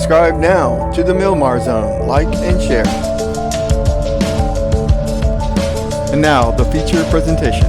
Subscribe now to the Milmar Zone. Like and share. And now, the feature presentation.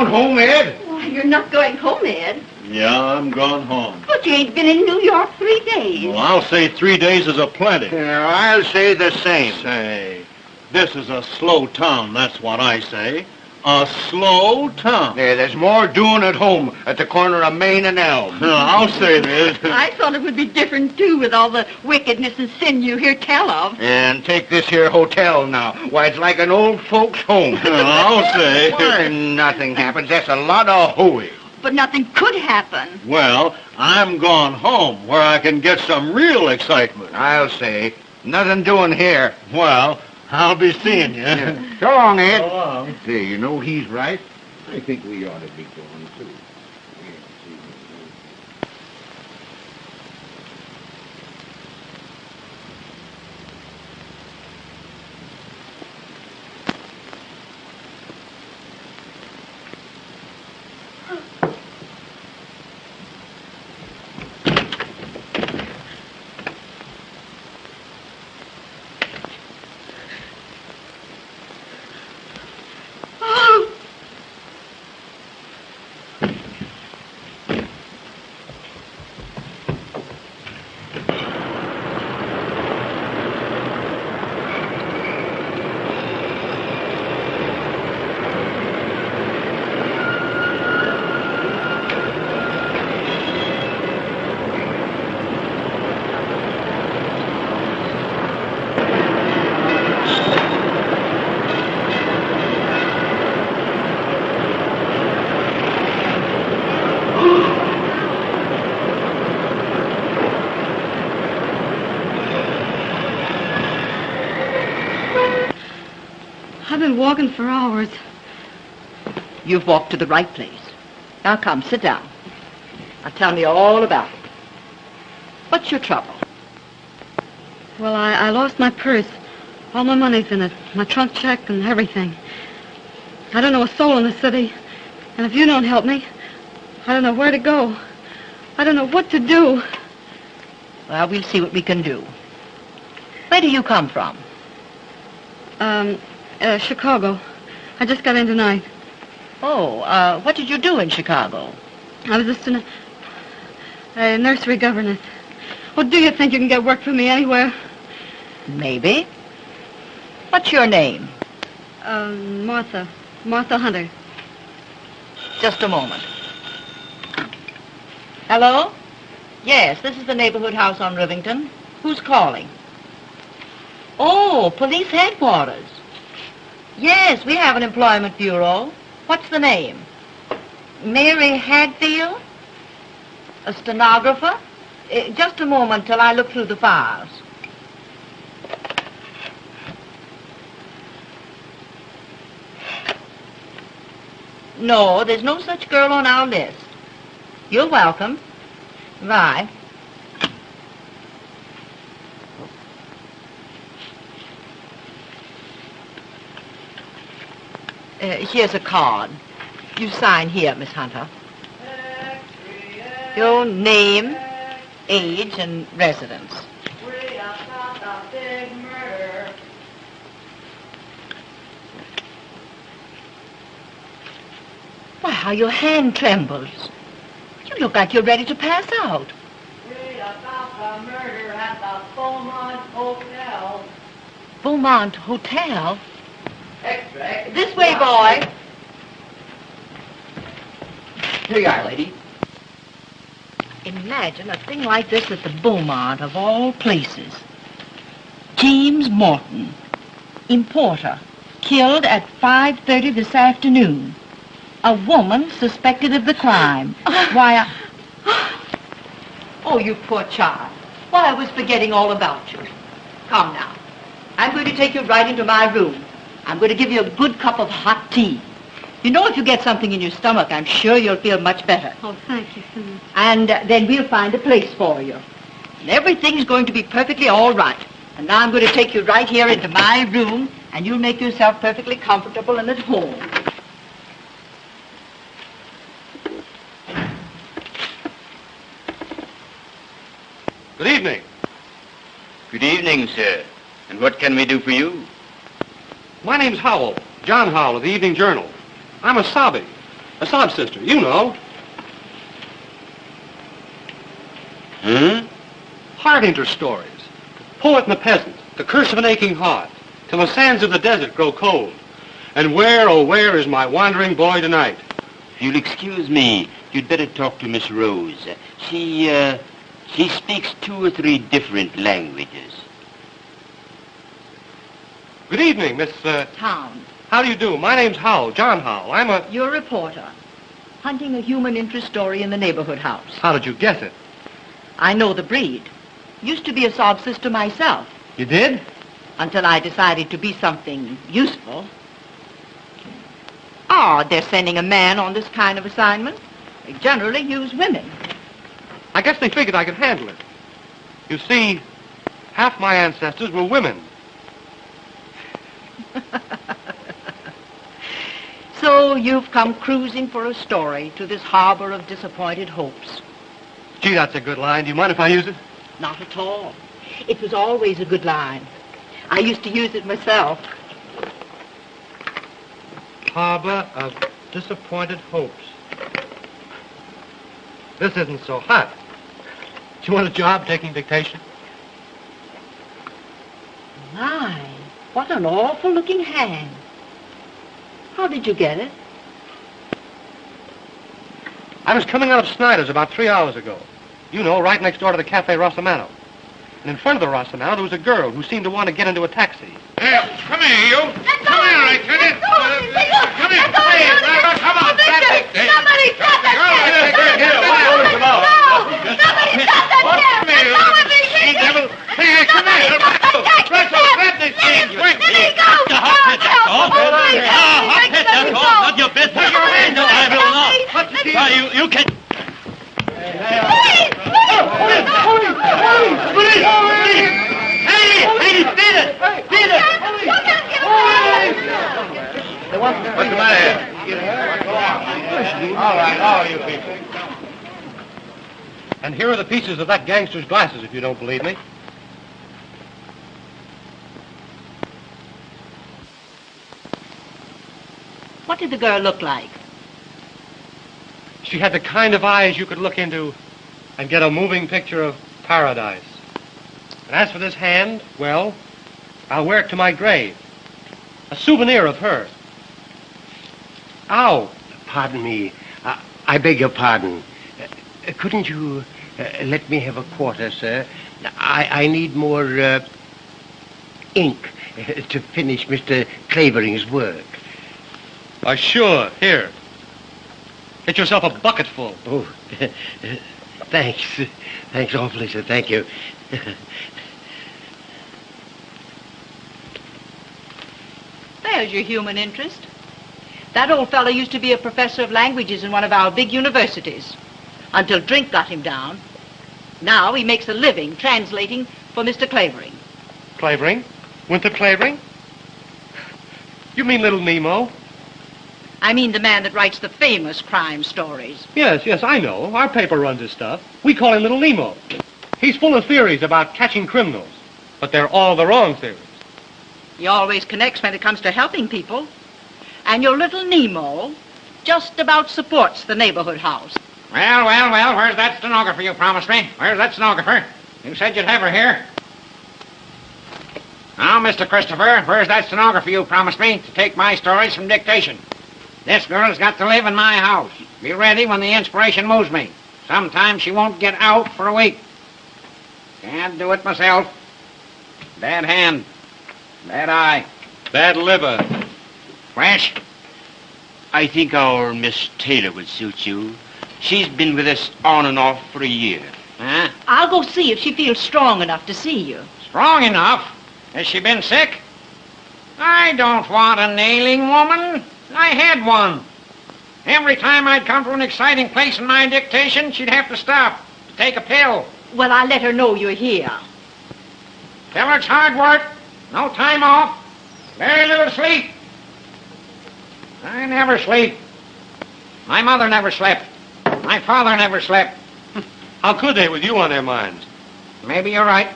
Home, Ed? Why, you're not going home, Ed. Yeah, I'm gone home. But you ain't been in New York 3 days. Well, I'll say 3 days is a plenty. Yeah, I'll say the same. Say, this is a slow town, that's what I say. A slow town. Yeah, there's more doing at home at the corner of Main and Elm. I'll say this. I thought it would be different, too, with all the wickedness and sin you hear tell of. And take this here hotel now. Why, it's like an old folks' home. I'll say. Why, nothing happens. That's a lot of hooey. But nothing could happen. Well, I'm gone home where I can get some real excitement. I'll say. Nothing doing here. Well, I'll be seeing you. Yeah. So long, Ed. So long. Say, you know he's right. I think we ought to be going, too. I've been walking for hours. You've walked to the right place. Now come, sit down. Now tell me all about it. What's your trouble? Well, I lost my purse. All my money's in it. My trunk check and everything. I don't know a soul in the city. And if you don't help me, I don't know where to go. I don't know what to do. Well, we'll see what we can do. Where do you come from? Chicago. I just got in tonight. Oh, what did you do in Chicago? I was just a nursery governess. Well, do you think you can get work for me anywhere? Maybe. What's your name? Martha. Martha Hunter. Just a moment. Hello? Yes, this is the neighborhood house on Rivington. Who's calling? Oh, police headquarters. Yes, we have an employment bureau. What's the name? Mary Hadfield? A stenographer? Just a moment till I look through the files. No, there's no such girl on our list. You're welcome. Bye. Here's a card. You sign here, Miss Hunter. Your name, age, and residence. Why, how your hand trembles. You look like you're ready to pass out. Read about the murder at the Beaumont Hotel. Beaumont Hotel? Extra. This way, boy. Here you are, lady. Imagine a thing like this at the Beaumont, of all places. James Morton, importer, killed at 5:30 this afternoon. A woman suspected of the crime. Why, Oh, you poor child. Why, I was forgetting all about you. Come now. I'm going to take you right into my room. I'm going to give you a good cup of hot tea. You know, if you get something in your stomach, I'm sure you'll feel much better. Oh, thank you so much. And then we'll find a place for you. And everything's going to be perfectly all right. And now I'm going to take you right here into my room, and you'll make yourself perfectly comfortable and at home. Good evening. Good evening, sir. And what can we do for you? My name's Howell, John Howell of the Evening Journal. I'm a sobby, a sob sister, you know. Heart interest stories. Poet and the peasant, the curse of an aching heart, till the sands of the desert grow cold. And where, oh where is my wandering boy tonight? If you'll excuse me, you'd better talk to Miss Rose. She speaks 2 or 3 different languages. Good evening, Miss, Town. how do you do? My name's Howell, John Howell. You're a reporter, hunting a human interest story in the neighborhood house. How did you guess it? I know the breed. Used to be a sob sister myself, You did? until I decided to be something useful. Odd they're sending a man on this kind of assignment. They generally use women. I guess they figured I could handle it. You see, half my ancestors were women. So you've come cruising for a story to this harbor of disappointed hopes. Gee, that's a good line. Do you mind if I use it? Not at all. It was always a good line. I used to use it myself. Harbor of disappointed hopes. This isn't so hot. Do you want a job taking dictation? My, what an awful-looking hand. How did you get it? I was coming out of Snyder's about 3 hours ago. You know, right next door to the Cafe Rossamano. And in front of the Rossamano, there was a girl who seemed to want to get into a taxi. Hey, come here, you. Come here, I tell you. Come here. Hey, come on. Somebody stop that Somebody stop that Hey, come here. Russell, grab this thing, quick. That's all. Not your business. Put your hands up. I will not. You can... What's the matter here? All right, all you people. And here are the pieces of that gangster's glasses, if you don't believe me. What did the girl look like? She had the kind of eyes you could look into and get a moving picture of paradise. And as for this hand, well, I'll wear it to my grave. A souvenir of her. Ow! Pardon me. I beg your pardon. Couldn't you let me have a quarter, sir? I need more ink to finish Mr. Clavering's work. Sure. Here. Get yourself a bucketful. Oh, thanks. Thanks awfully, sir. Thank you. There's your human interest. That old fellow used to be a professor of languages in one of our big universities, until drink got him down. Now he makes a living translating for Mr. Clavering. Clavering? Winthrop Clavering? You mean little Nemo? I mean the man that writes the famous crime stories. Yes, I know. Our paper runs his stuff. We call him Little Nemo. He's full of theories about catching criminals, but they're all the wrong theories. He always connects when it comes to helping people. And your little Nemo just about supports the neighborhood house. Well, where's that stenographer you promised me? Where's that stenographer? You said you'd have her here. Now, Mr. Christopher, where's that stenographer you promised me to take my stories from dictation? This girl's got to live in my house. Be ready when the inspiration moves me. Sometimes she won't get out for a week. Can't do it myself. Bad hand. Bad eye. Bad liver. Fresh? I think our Miss Taylor would suit you. She's been with us on and off for a year. Huh? I'll go see if she feels strong enough to see you. Strong enough? Has she been sick? I don't want a nailing woman. I had one. Every time I'd come to an exciting place in my dictation, she'd have to stop to take a pill. Well, I'll let her know you're here. Tell her it's hard work, no time off, very little sleep. I never sleep. My mother never slept. My father never slept. How could they with you on their minds? Maybe you're right.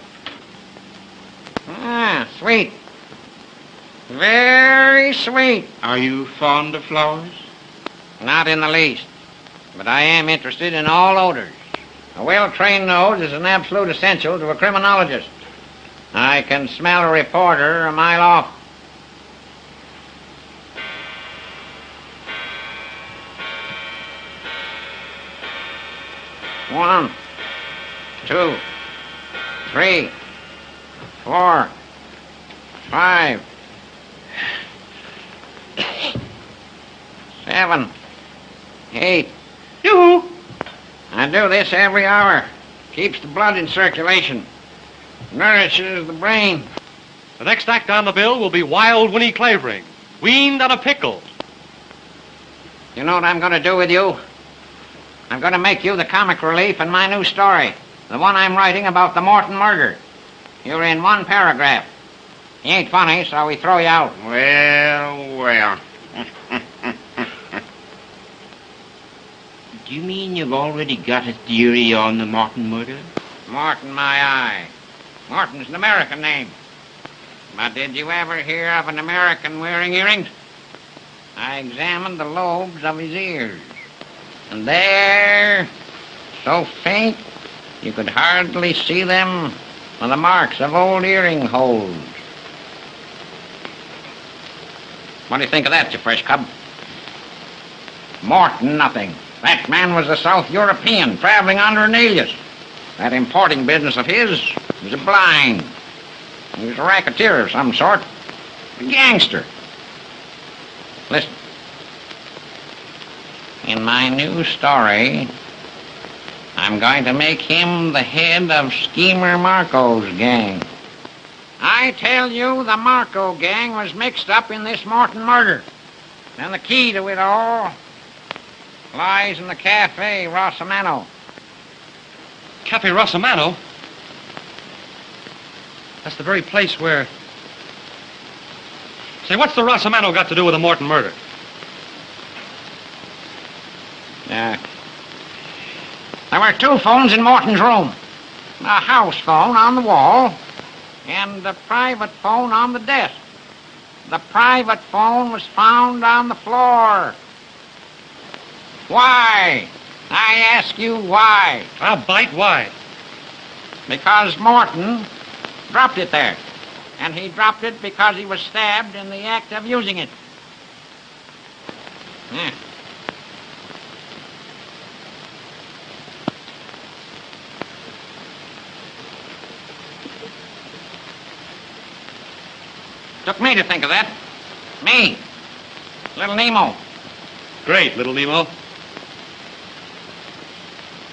Ah, sweet. Very sweet. Are you fond of flowers? Not in the least. But I am interested in all odors. A well-trained nose is an absolute essential to a criminologist. I can smell a reporter a mile off. One, 2, 3, 4, 5, 7, 8. Yoo-hoo! I do this every hour. Keeps the blood in circulation. Nourishes the brain. The next act on the bill will be Wild Winnie Clavering, weaned on a pickle. You know what I'm going to do with you? I'm going to make you the comic relief in my new story. The one I'm writing about the Morton murder. You're in one paragraph. You ain't funny, so we throw you out. Well. Do you mean you've already got a theory on the Morton murder? Morton, my eye. Morton's an American name. But did you ever hear of an American wearing earrings? I examined the lobes of his ears. And there, so faint, you could hardly see them, were the marks of old earring holes. What do you think of that, you fresh cub? Morton, nothing. That man was a South European traveling under an alias. That importing business of his was a blind. He was a racketeer of some sort. A gangster. Listen. In my new story, I'm going to make him the head of Schemer Marko's gang. I tell you, the Marko gang was mixed up in this Morton murder. And the key to it all lies in the Cafe Rossamano. Cafe Rossamano? That's the very place where... Say, what's the Rossamano got to do with the Morton murder? There were 2 phones in Morton's room. A house phone on the wall and a private phone on the desk. The private phone was found on the floor. Why? I ask you why. I'll bite. Why? Because Morton dropped it there. And he dropped it because he was stabbed in the act of using it. Yeah. Took me to think of that. Me. Little Nemo. Great, Little Nemo.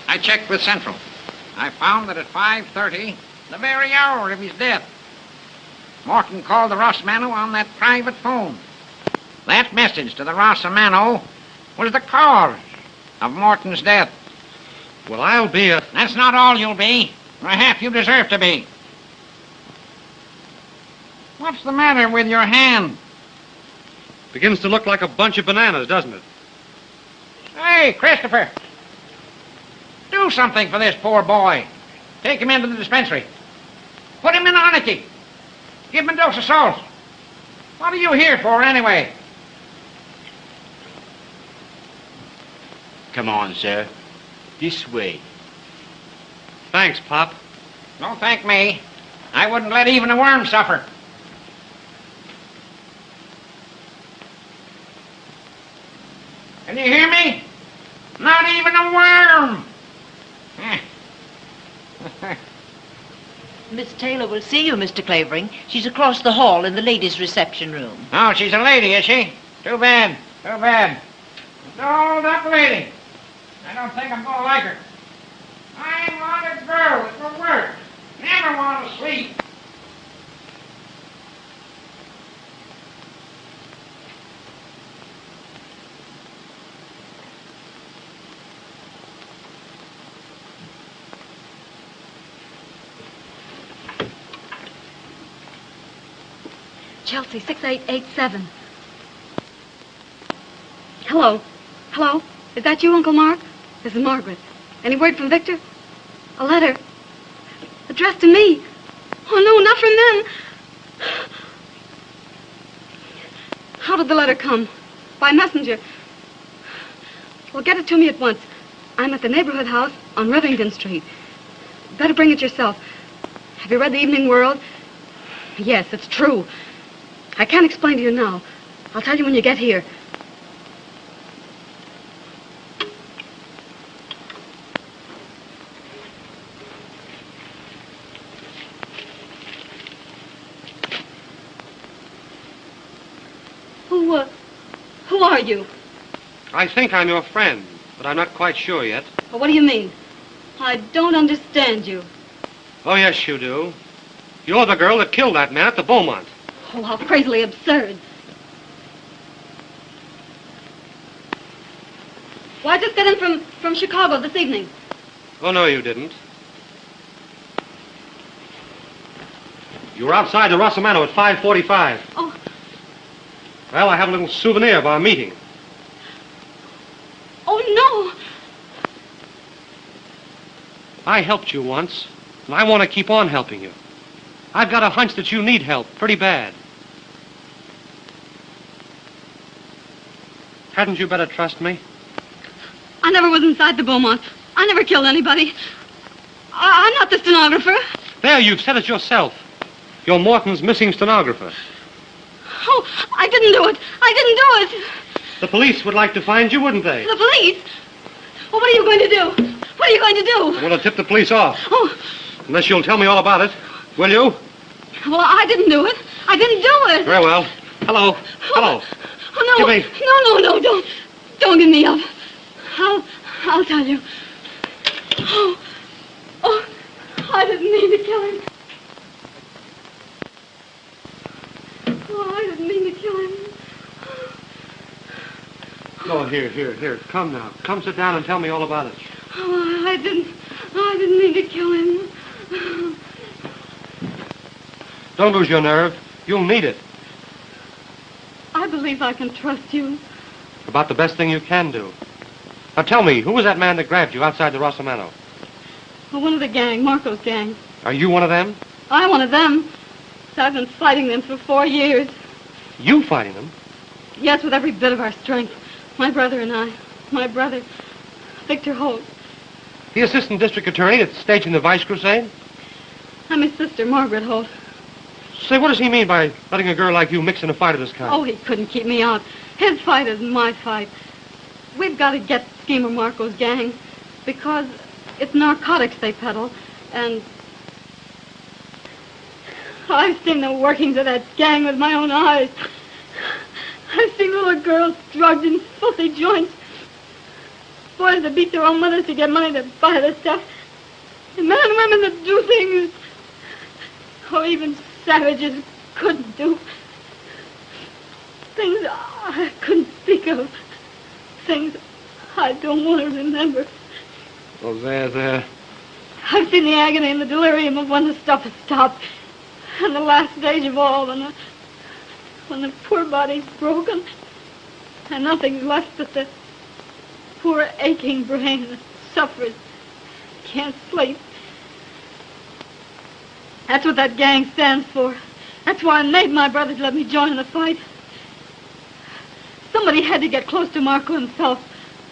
I checked with Central. I found that at 5:30, the very hour of his death, Morton called the Rossamano on that private phone. That message to the Rossamano was the cause of Morton's death. Well, I'll be a... That's not all you'll be, or half you deserve to be. What's the matter with your hand? Begins to look like a bunch of bananas, doesn't it? Hey, Christopher. Do something for this poor boy. Take him into the dispensary. Put him in Arnicky. Give him a dose of salt. What are you here for, anyway? Come on, sir. This way. Thanks, Pop. Don't thank me. I wouldn't let even a worm suffer. Can you hear me? Not even a worm. Miss Taylor will see you, Mr. Clavering. She's across the hall in the ladies' reception room. Oh, she's a lady, is she? Too bad. Too bad. A dolled-up lady. I don't think I'm going to like her. I want a girl that will work. Never want to sleep. Chelsea, 6887. Hello. Hello? Is that you, Uncle Mark? This is Margaret. Any word from Victor? A letter. Addressed to me. Oh, no, not from them. How did the letter come? By messenger. Well, get it to me at once. I'm at the neighborhood house on Rivington Street. Better bring it yourself. Have you read the Evening World? Yes, it's true. I can't explain to you now. I'll tell you when you get here. Who are you? I think I'm your friend, but I'm not quite sure yet. Well, what do you mean? I don't understand you. Oh, yes, you do. You're the girl that killed that man at the Beaumont. Oh, how crazily absurd. Well, I just got in from Chicago this evening. Oh, no, you didn't. You were outside the Rossamano at 5:45. Oh. Well, I have a little souvenir of our meeting. Oh, no. I helped you once, and I want to keep on helping you. I've got a hunch that you need help pretty bad. Hadn't you better trust me? I never was inside the Beaumont. I never killed anybody. I'm not the stenographer. There, you've said it yourself. You're Morton's missing stenographer. Oh, I didn't do it. I didn't do it. The police would like to find you, wouldn't they? The police? Well, what are you going to do? What are you going to do? I'm going to tip the police off. Oh. Unless you'll tell me all about it. Will you? Well, I didn't do it. I didn't do it. Very well. Hello. Hello. Oh, no. Give me... No. Don't give me up. I'll tell you. Oh, I didn't mean to kill him. Oh, I didn't mean to kill him. Oh, here. Come now. Come sit down and tell me all about it. Oh, I didn't mean to kill him. Don't lose your nerve. You'll need it. I believe I can trust you. About the best thing you can do. Now tell me, who was that man that grabbed you outside the Rossamano? Well, one of the gang, Marco's gang. Are you one of them? I'm one of them. I've been fighting them for 4 years. You fighting them? Yes, with every bit of our strength. My brother and I. My brother, Victor Holt. The assistant district attorney that's staging the Vice Crusade? I'm his sister, Margaret Holt. Say, what does he mean by letting a girl like you mix in a fight of this kind? Oh, he couldn't keep me out. His fight isn't my fight. We've got to get Schemer Marko's gang because it's narcotics they peddle, and I've seen the workings of that gang with my own eyes. I've seen little girls drugged in filthy joints, boys that beat their own mothers to get money to buy the stuff, and men and women that do things, or even savages couldn't do. Things I couldn't speak of. Things I don't want to remember. Oh, there. I've seen the agony and the delirium of when the stuff has stopped. And the last stage of all, when the poor body's broken. And nothing's left but the poor aching brain that suffers, can't sleep. That's what that gang stands for. That's why I made my brothers let me join in the fight. Somebody had to get close to Marko himself.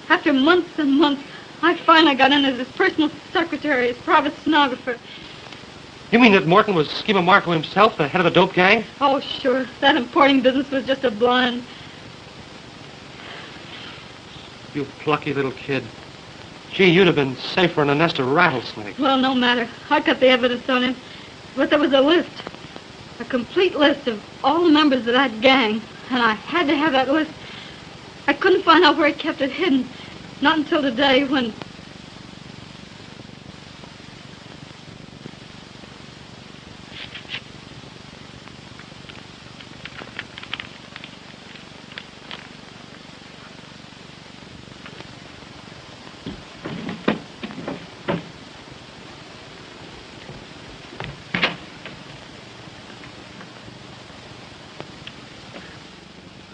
After months and months, I finally got in as his personal secretary, his private stenographer. You mean that Morton was Schemer Marko himself, the head of the dope gang? Oh, sure. That importing business was just a blind. You plucky little kid. Gee, you'd have been safer in a nest of rattlesnakes. Well, no matter. I got the evidence on him. But there was a list. A complete list of all the members of that gang. And I had to have that list. I couldn't find out where he kept it hidden. Not until today when...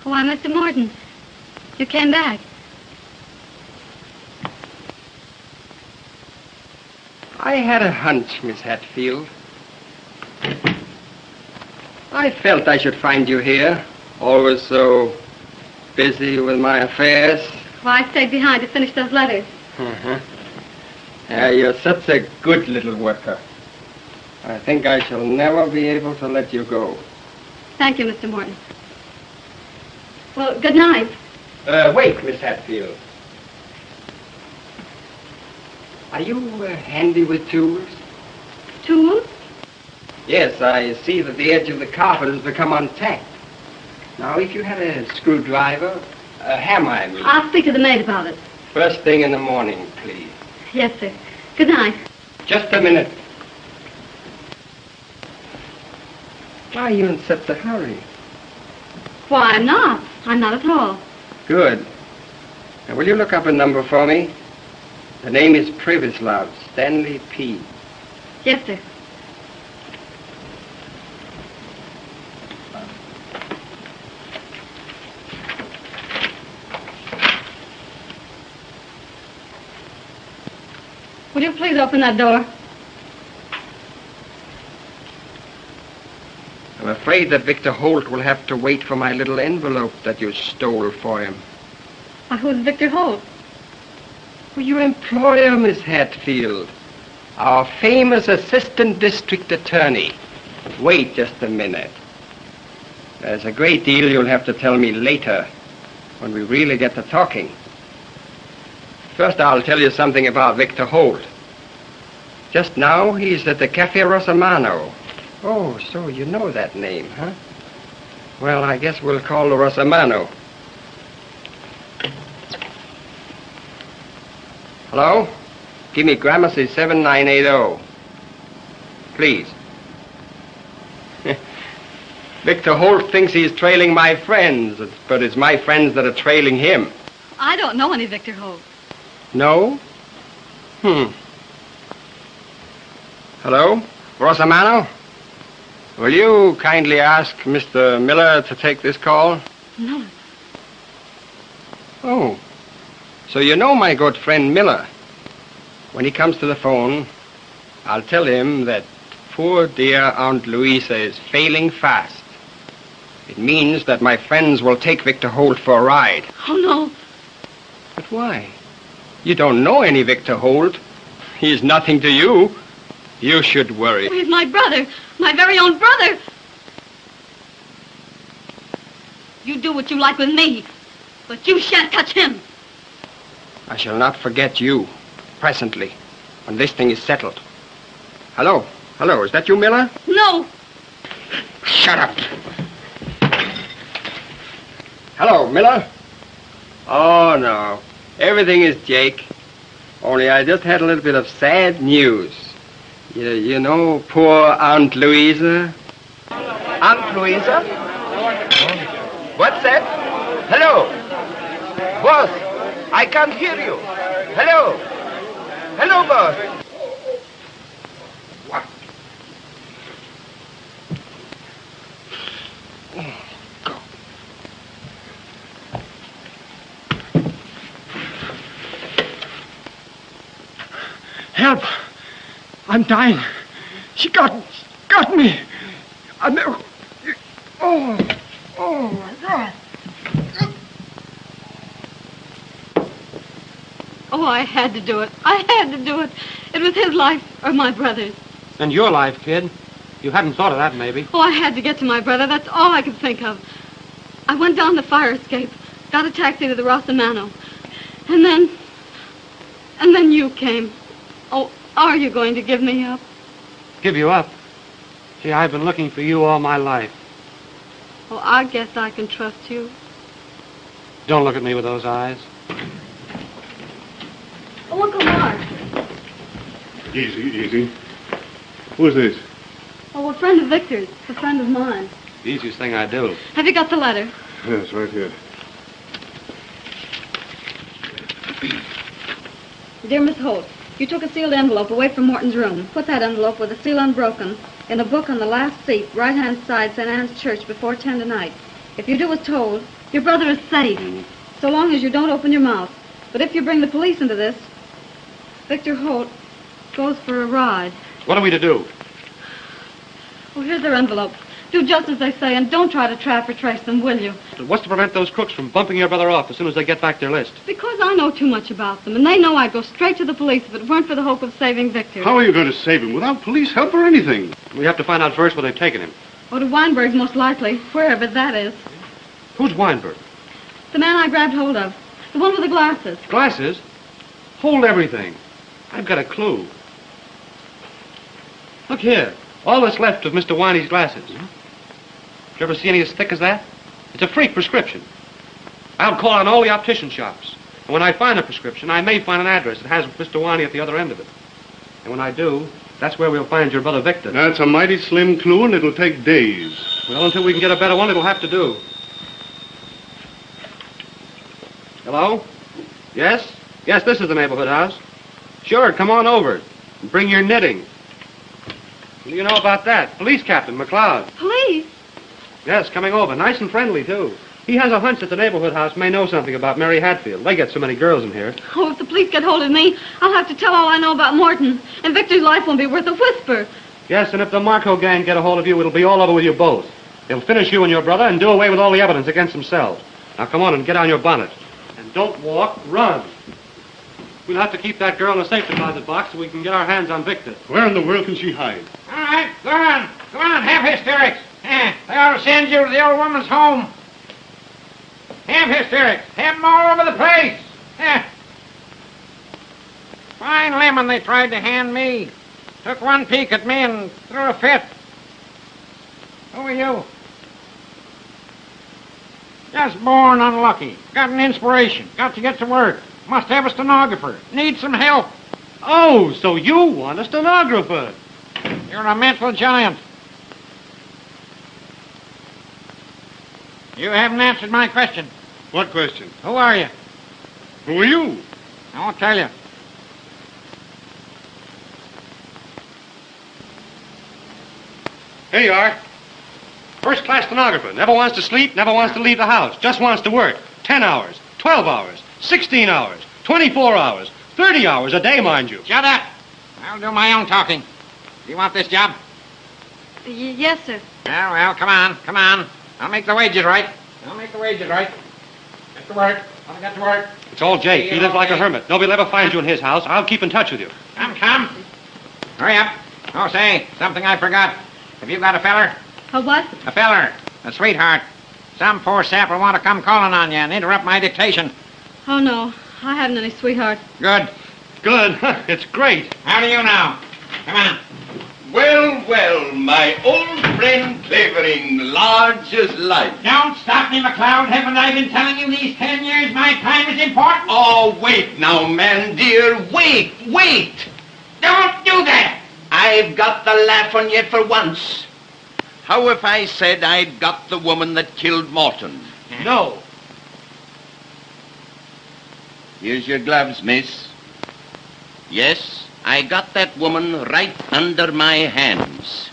Why, Mr. Morton, you came back. I had a hunch, Miss Hatfield. I felt I should find you here, always so busy with my affairs. Well, I stayed behind to finish those letters. Uh-huh. You're such a good little worker. I think I shall never be able to let you go. Thank you, Mr. Morton. Well, good night. Wait, Miss Hatfield. Are you handy with tools? Tools? Yes, I see that the edge of the carpet has become untacked. Now, if you had a screwdriver, a hammer, I mean. I'll speak to the maid about it. First thing in the morning, please. Yes, sir. Good night. Just a minute. Why are you in such a hurry? Why, I'm not. I'm not at all. Good. Now, will you look up a number for me? The name is Privislav, Stanley P. Yes, sir. Will you please open that door? I'm afraid that Victor Holt will have to wait for my little envelope that you stole for him. Who's Victor Holt? Well, your employer, Miss Hatfield. Our famous assistant district attorney. Wait just a minute. There's a great deal you'll have to tell me later, when we really get to talking. First, I'll tell you something about Victor Holt. Just now, he's at the Cafe Rosamano. Oh, so you know that name, huh? Well, I guess we'll call the Rosamano. Hello? Give me Gramercy 7980. Please. Victor Holt thinks he's trailing my friends, but it's my friends that are trailing him. I don't know any Victor Holt. No? Hello? Rosamano? Will you kindly ask Mr. Miller to take this call? No. Oh. So you know my good friend Miller. When he comes to the phone, I'll tell him that poor dear Aunt Louisa is failing fast. It means that my friends will take Victor Holt for a ride. Oh, no. But why? You don't know any Victor Holt. He's nothing to you. You should worry. He's my brother. My very own brother. You do what you like with me, but you shan't touch him. I shall not forget you, presently, when this thing is settled. Hello? Hello, is that you, Miller? No. Shut up. Hello, Miller? Oh, no. Everything is Jake. Only I just had a little bit of sad news. You know poor Aunt Louisa? Aunt Louisa? What's that? Hello? Boss, I can't hear you. Hello? Hello, boss. What? Go. Help! I'm dying. She got me. Oh, my God. Oh, I had to do it. I had to do it. It was his life or my brother's. And your life, kid. You hadn't thought of that, maybe. Oh, I had to get to my brother. That's all I could think of. I went down the fire escape, got a taxi to the Rosamano. And then you came. Oh, are you going to give me up? Give you up? Gee, I've been looking for you all my life. Oh, I guess I can trust you. Don't look at me with those eyes. Oh, Uncle Mark. Easy, easy. Who's this? Oh, a friend of Victor's, a friend of mine. The easiest thing I do. Have you got the letter? Yes, right here. Dear Miss Holt, you took a sealed envelope away from Morton's room. Put that envelope with the seal unbroken in a book on the last seat, right-hand side, St. Anne's Church, before 10 tonight. If you do as told, your brother is safe, so long as you don't open your mouth. But if you bring the police into this, Victor Holt goes for a ride. What are we to do? Oh, here's their envelope. Do just as they say, and don't try to trap or trace them, will you? What's to prevent those crooks from bumping your brother off as soon as they get back their list? Because I know too much about them, and they know I'd go straight to the police if it weren't for the hope of saving Victor. How are you going to save him without police help or anything? We have to find out first where they've taken him. Oh, to Weinberg's most likely, wherever that is. Who's Weinberg? The man I grabbed hold of. The one with the glasses. Glasses? Hold everything. I've got a clue. Look here. All that's left of Mr. Winey's glasses. Did you ever see any as thick as that? It's a freak prescription. I'll call on all the optician shops. And when I find a prescription, I may find an address that has Mr. Winey at the other end of it. And when I do, that's where we'll find your brother Victor. That's a mighty slim clue, and it'll take days. Well, until we can get a better one, it'll have to do. Hello? Yes? Yes, this is the neighborhood house. Sure, come on over. And bring your knitting. What do you know about that? Police Captain McLeod. Police? Yes, coming over. Nice and friendly, too. He has a hunch that the neighborhood house may know something about Mary Hatfield. They get so many girls in here. Oh, if the police get hold of me, I'll have to tell all I know about Morton. And Victor's life won't be worth a whisper. Yes, and if the Marko gang get a hold of you, it'll be all over with you both. They'll finish you and your brother and do away with all the evidence against themselves. Now, come on and get on your bonnet. And don't walk, run. We'll have to keep that girl in a safe deposit box so we can get our hands on Victor. Where in the world can she hide? All right, go on. Go on, have hysterics. They ought to send you to the old woman's home. Have hysterics. Have them all over the place. Fine lemon they tried to hand me. Took one peek at me and threw a fit. Who are you? Just born unlucky. Got an inspiration. Got to get to work. Must have a stenographer. Need some help. Oh, so you want a stenographer. You're a mental giant. You haven't answered my question. What question? Who are you? Who are you? I won't tell you. Here you are. First-class stenographer. Never wants to sleep, never wants to leave the house. Just wants to work. 10 hours, 12 hours, 16 hours, 24 hours, 30 hours a day, mind you. Shut up. I'll do my own talking. Do you want this job? Yes, sir. Well, come on, come on. I'll make the wages right. Get to work. I'll get to work. It's all Jake. He lives like a hermit. Nobody'll ever find you in his house. I'll keep in touch with you. Come. Hurry up. Oh, say, something I forgot. Have you got a feller? A what? A feller. A sweetheart. Some poor sap will want to come calling on you and interrupt my dictation. Oh, no. I haven't any sweetheart. Good. Good. It's great. How do you know? Come on. Well, my old friend Clavering, large as life. Don't stop me, McLeod. Haven't I been telling you these 10 years my time is important? Oh, wait now, man, dear. Wait. Don't do that. I've got the laugh on you for once. How if I said I'd got the woman that killed Morton? No. Here's your gloves, miss. Yes, I got that woman right under my hands.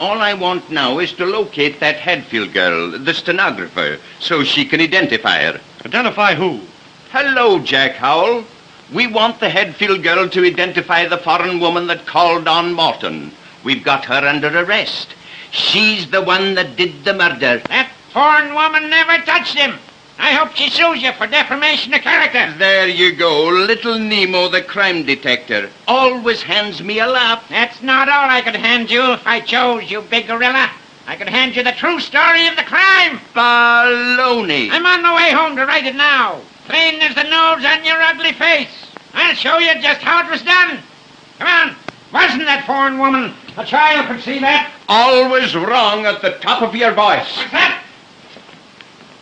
All I want now is to locate that Hadfield girl, the stenographer, so she can identify her. Identify who? Hello, Jack Howell. We want the Hadfield girl to identify the foreign woman that called on Morton. We've got her under arrest. She's the one that did the murder. That foreign woman never touched him. I hope she sues you for defamation of character. There you go. Little Nemo, the crime detector, always hands me a laugh. That's not all I could hand you if I chose, you big gorilla. I could hand you the true story of the crime. Baloney. I'm on my way home to write it now. Plain as the nose on your ugly face. I'll show you just how it was done. Come on. Wasn't that foreign woman? A child could see that. Always wrong at the top of your voice. What's that?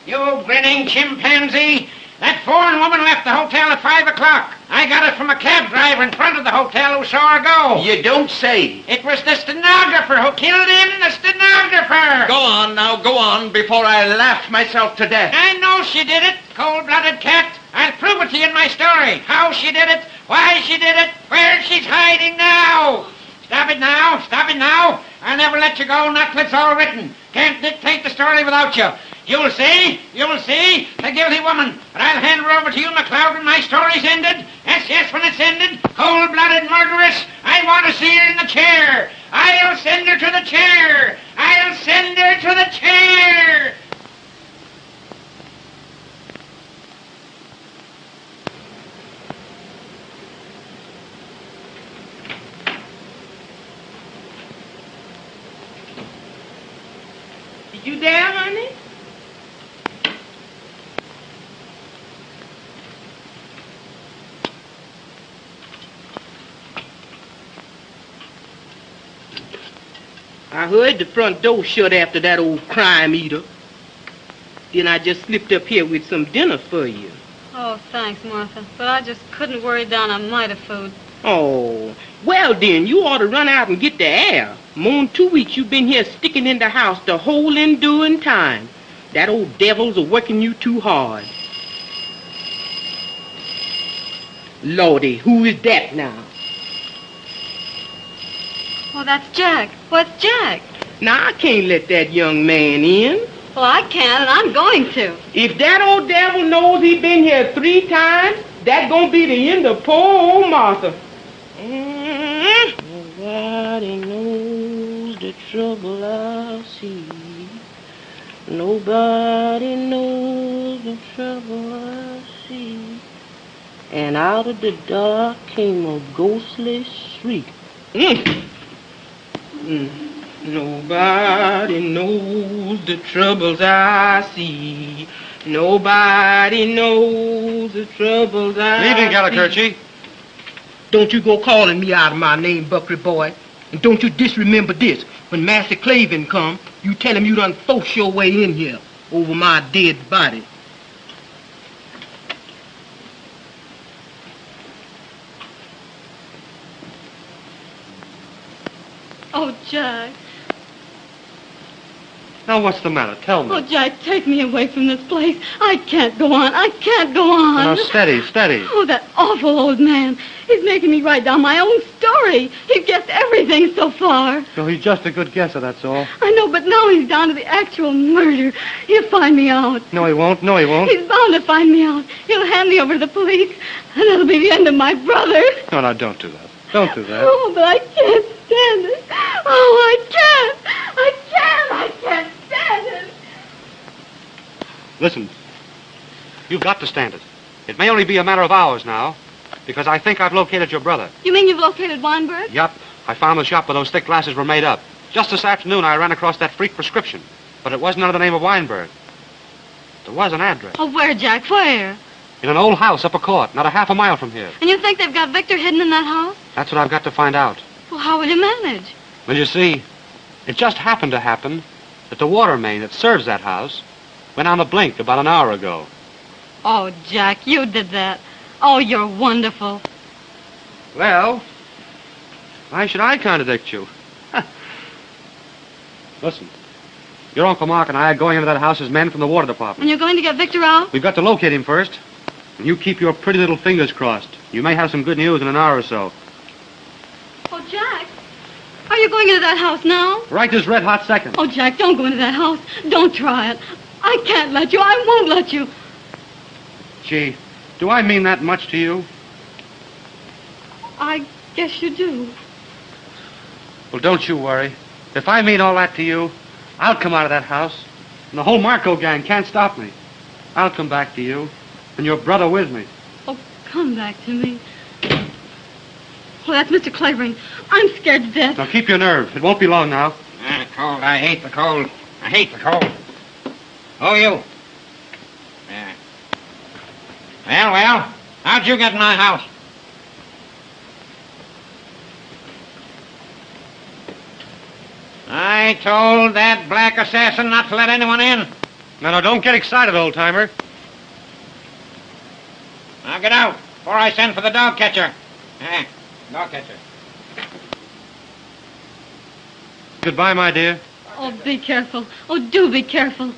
You grinning chimpanzee. That foreign woman left the hotel at 5 o'clock. I got it from a cab driver in front of the hotel who saw her go. You don't say. It was the stenographer who killed him, the stenographer. Go on now, go on, before I laugh myself to death. I know she did it, cold-blooded cat. I'll prove it to you in my story. How she did it, why she did it, where she's hiding now. Stop it now, stop it now. I'll never let you go, not till it's all written. Can't dictate the story without you. You'll see, the guilty woman. But I'll hand her over to you, McLeod, when my story's ended. Yes, when it's ended. Cold-blooded murderess. I want to see her in the chair. I'll send her to the chair. I'll send her to the chair. You there, honey? I heard the front door shut after that old crime eater. Then I just slipped up here with some dinner for you. Oh, thanks, Martha. But I just couldn't worry down a mite of food. Oh, well then, you ought to run out and get the air. More than 2 weeks you've been here sticking in the house the whole enduring time. That old devil's a-working you too hard. Lordy, who is that now? Oh, that's Jack. What's Jack? Now, I can't let that young man in. Well, I can, and I'm going to. If that old devil knows he's been here 3 times, that's gonna be the end of poor old Martha. Nobody knows the trouble I see. Nobody knows the trouble I see. And out of the dark came a ghostly shriek. Nobody knows the troubles I see. Nobody knows the troubles I see. Evening, Gallicurchi. Don't you go calling me out of my name, Buckery boy. And don't you disremember this. When Master Clavering come, you tell him you done forced your way in here over my dead body. Oh, Jack. Now, what's the matter? Tell me. Oh, Jack, take me away from this place. I can't go on. I can't go on. Now, steady, steady. Oh, that awful old man. He's making me write down my own story. He's guessed everything so far. No, he's just a good guesser, that's all. I know, but now he's down to the actual murder. He'll find me out. No, he won't. No, he won't. He's bound to find me out. He'll hand me over to the police, and that'll be the end of my brother. No, no, don't do that. Don't do that. Oh, but I can't stand it. Oh, I can't. I can't stand it. Listen, you've got to stand it. It may only be a matter of hours now, because I think I've located your brother. You mean you've located Weinberg? Yup. I found the shop where those thick glasses were made up. Just this afternoon, I ran across that freak prescription, but it wasn't under the name of Weinberg. There was an address. Oh, where, Jack? Where? In an old house up a court, not a half a mile from here. And you think they've got Victor hidden in that house? That's what I've got to find out. Well, how will you manage? Well, you see, it just happened to happen that the water main that serves that house went on the blink about an hour ago. Oh, Jack, you did that. Oh, you're wonderful. Well, why should I contradict you? Listen, your Uncle Mark and I are going into that house as men from the water department. And you're going to get Victor out? We've got to locate him first. And you keep your pretty little fingers crossed. You may have some good news in an hour or so. Oh, Jack, are you going into that house now? Right this red-hot second. Oh, Jack, don't go into that house. Don't try it. I can't let you. I won't let you. Gee, do I mean that much to you? I guess you do. Well, don't you worry. If I mean all that to you, I'll come out of that house, and the whole Marko gang can't stop me. I'll come back to you, and your brother with me. Oh, come back to me. Oh, that's Mr. Clavering. I'm scared to death. Now, keep your nerve. It won't be long now. Cold. I hate the cold. I hate the cold. Oh, you. Yeah. Well, how'd you get in my house? I told that black assassin not to let anyone in. No, don't get excited, old-timer. Now get out before I send for the dog catcher. Dog catcher. Goodbye, my dear. Oh, be careful. Oh, do be careful.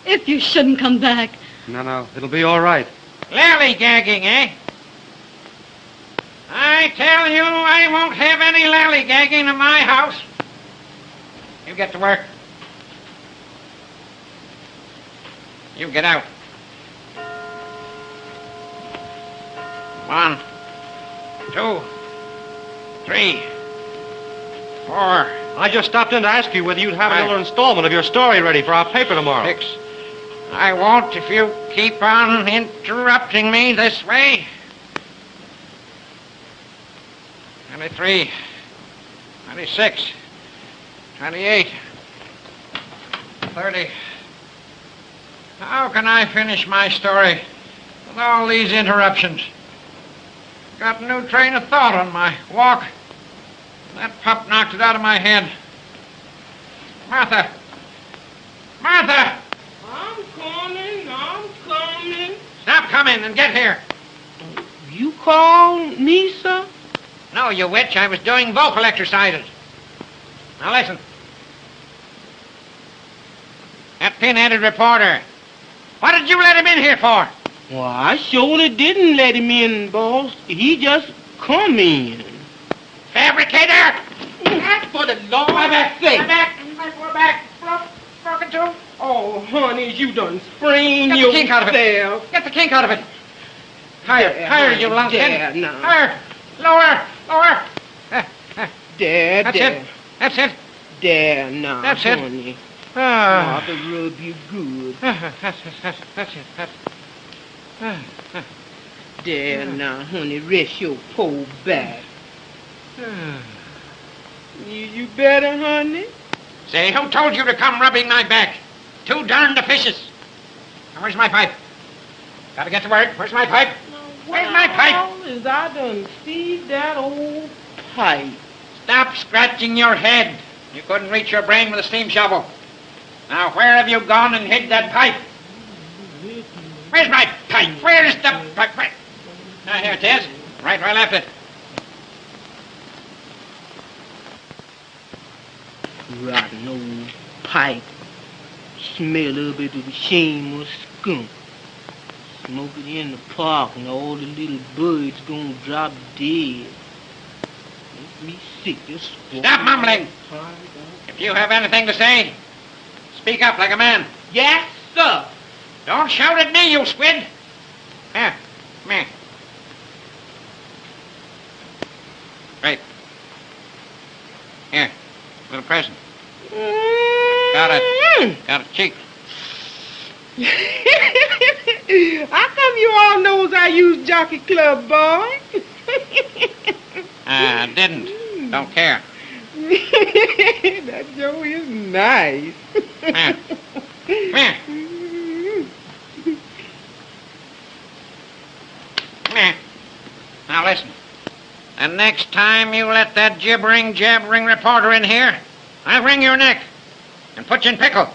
If you shouldn't come back. No, it'll be all right. Lally-gagging, eh? I tell you, I won't have any lally-gagging in my house. You get to work. You get out. 1, 2, 3, 4. I just stopped in to ask you whether you'd have 5, another installment of your story ready for our paper tomorrow. 6. I won't if you keep on interrupting me this way. 23, 26, 28, 30. How can I finish my story with all these interruptions? Got a new train of thought on my walk. That pup knocked it out of my head. Martha! Martha! I'm coming. Stop coming and get here. You called me, sir? No, you witch. I was doing vocal exercises. Now listen. That pin-headed reporter. What did you let him in here for? Well, I surely didn't let him in, boss. He just come in. Fabricator! For the Lord's We're sake. back. Broken tooth. Oh, honey, you done sprained Get the kink out of it. yourself. Get the kink out of it. Higher, you lunkhead. There, now. Higher. Lower. There. That's it. There, now, That's it. honey. Ah. Martha rub you good. That's it. There, now, honey, rest your poor back. You better, honey? Say, who told you to come rubbing my back? Too darned officious. Now, where's my pipe? Gotta get to work. Where's my pipe? Where's my pipe? As I done see that old pipe. Stop scratching your head. You couldn't reach your brain with a steam shovel. Now, where have you gone and hid that pipe? Where's my pipe? Where's the pipe? Here it is. Right where I left it. Rotten old pipe. Smell a bit of the shameless skunk. Smoke it in the park and all the little birds gonna drop dead. Make me sick. Just Stop mumbling. If you have anything to say, speak up like a man. Yes, sir. Don't shout at me, you squid. Here, come here. Right. Here, little present. Got a cheek. How come you all knows I use Jockey Club, boy? Didn't. Don't care. That Joe is nice. Come here. Come here. Now listen. The next time you let that jabbering reporter in here, I'll wring your neck and put you in pickle.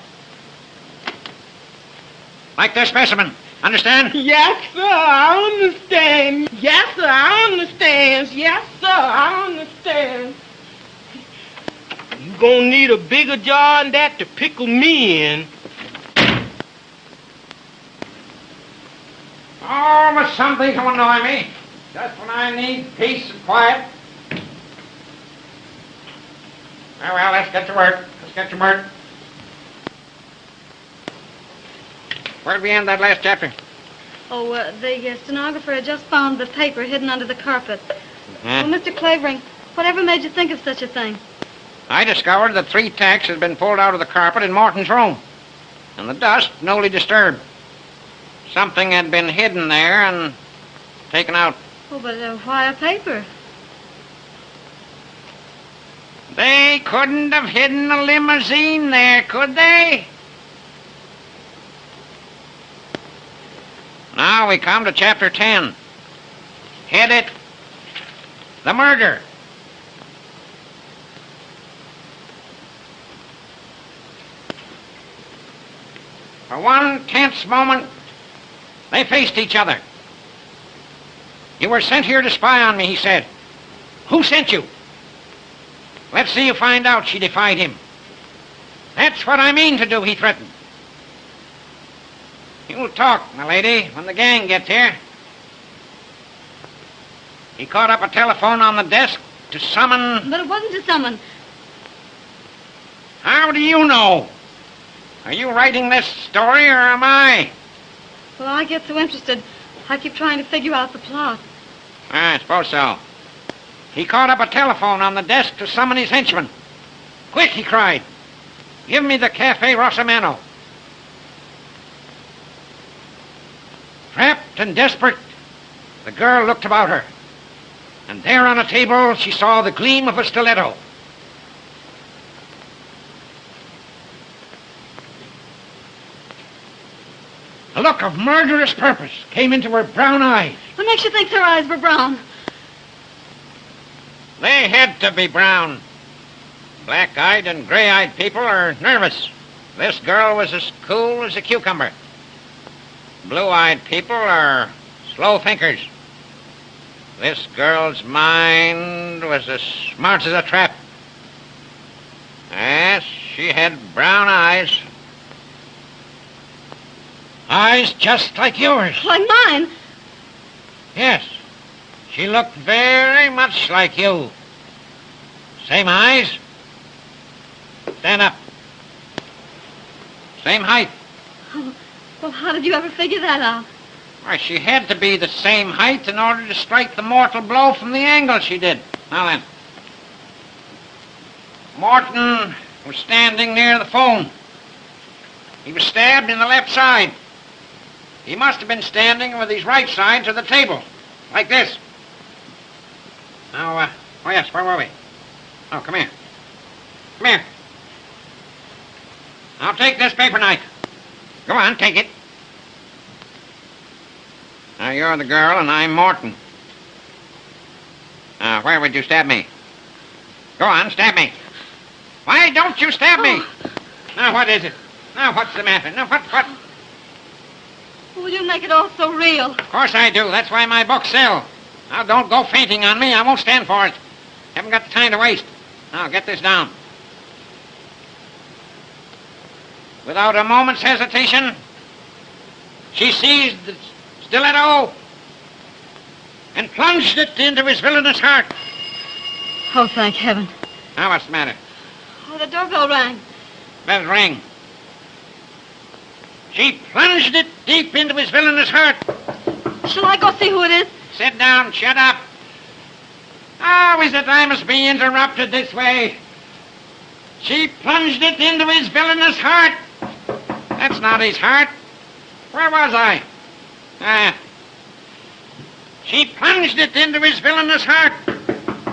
Like this specimen. Understand? Yes, sir, I understand. Yes, sir, I understand. Yes, sir, I understand. You gonna need a bigger jar than that to pickle me in. Oh, but something to annoy me. Just when I need peace and quiet. Well, let's get to work. Where'd we end that last chapter? Oh, the stenographer had just found the paper hidden under the carpet. Well, Mr. Clavering, whatever made you think of such a thing? I discovered that 3 tacks had been pulled out of the carpet in Morton's room, and the dust newly disturbed. Something had been hidden there and taken out. Oh, but why a paper? They couldn't have hidden a limousine there, could they? Now we come to Chapter 10. Head it, The Murder. For one tense moment, they faced each other. You were sent here to spy on me, he said. Who sent you? Let's see you find out, she defied him. That's what I mean to do, he threatened. You'll talk, my lady, when the gang gets here. He caught up a telephone on the desk to summon... But it wasn't to summon. How do you know? Are you writing this story, or am I? Well, I get so interested, I keep trying to figure out the plot. I suppose so. He caught up a telephone on the desk to summon his henchman. Quick, he cried. Give me the Cafe Rosamano. Trapped and desperate, the girl looked about her. And there on a table, she saw the gleam of a stiletto. A look of murderous purpose came into her brown eyes. What makes you think her eyes were brown? They had to be brown. Black-eyed and gray-eyed people are nervous. This girl was as cool as a cucumber. Blue-eyed people are slow thinkers. This girl's mind was as smart as a trap. Yes, she had brown eyes. Eyes just like yours. Like mine? Yes. She looked very much like you. Same eyes. Stand up. Same height. Oh, well, how did you ever figure that out? Why, she had to be the same height in order to strike the mortal blow from the angle she did. Now then. Morton was standing near the phone. He was stabbed in the left side. He must have been standing with his right side to the table, like this. Now, oh yes, where were we? Oh, come here. Come here. Now take this paper knife. Go on, take it. Now, you're the girl and I'm Morton. Now, where would you stab me? Go on, stab me. Why don't you stab me? Now, what is it? Now, what's the matter? Now, what? Will you make it all so real? Of course I do. That's why my books sell. Now, don't go fainting on me. I won't stand for it. Haven't got the time to waste. Now, get this down. Without a moment's hesitation, she seized the stiletto and plunged it into his villainous heart. Oh, thank heaven. Now, what's the matter? Oh, the doorbell rang. Let it ring. She plunged it deep into his villainous heart. Shall I go see who it is? Sit down, shut up. How is it I must be interrupted this way? She plunged it into his villainous heart. That's not his heart. Where was I? She plunged it into his villainous heart.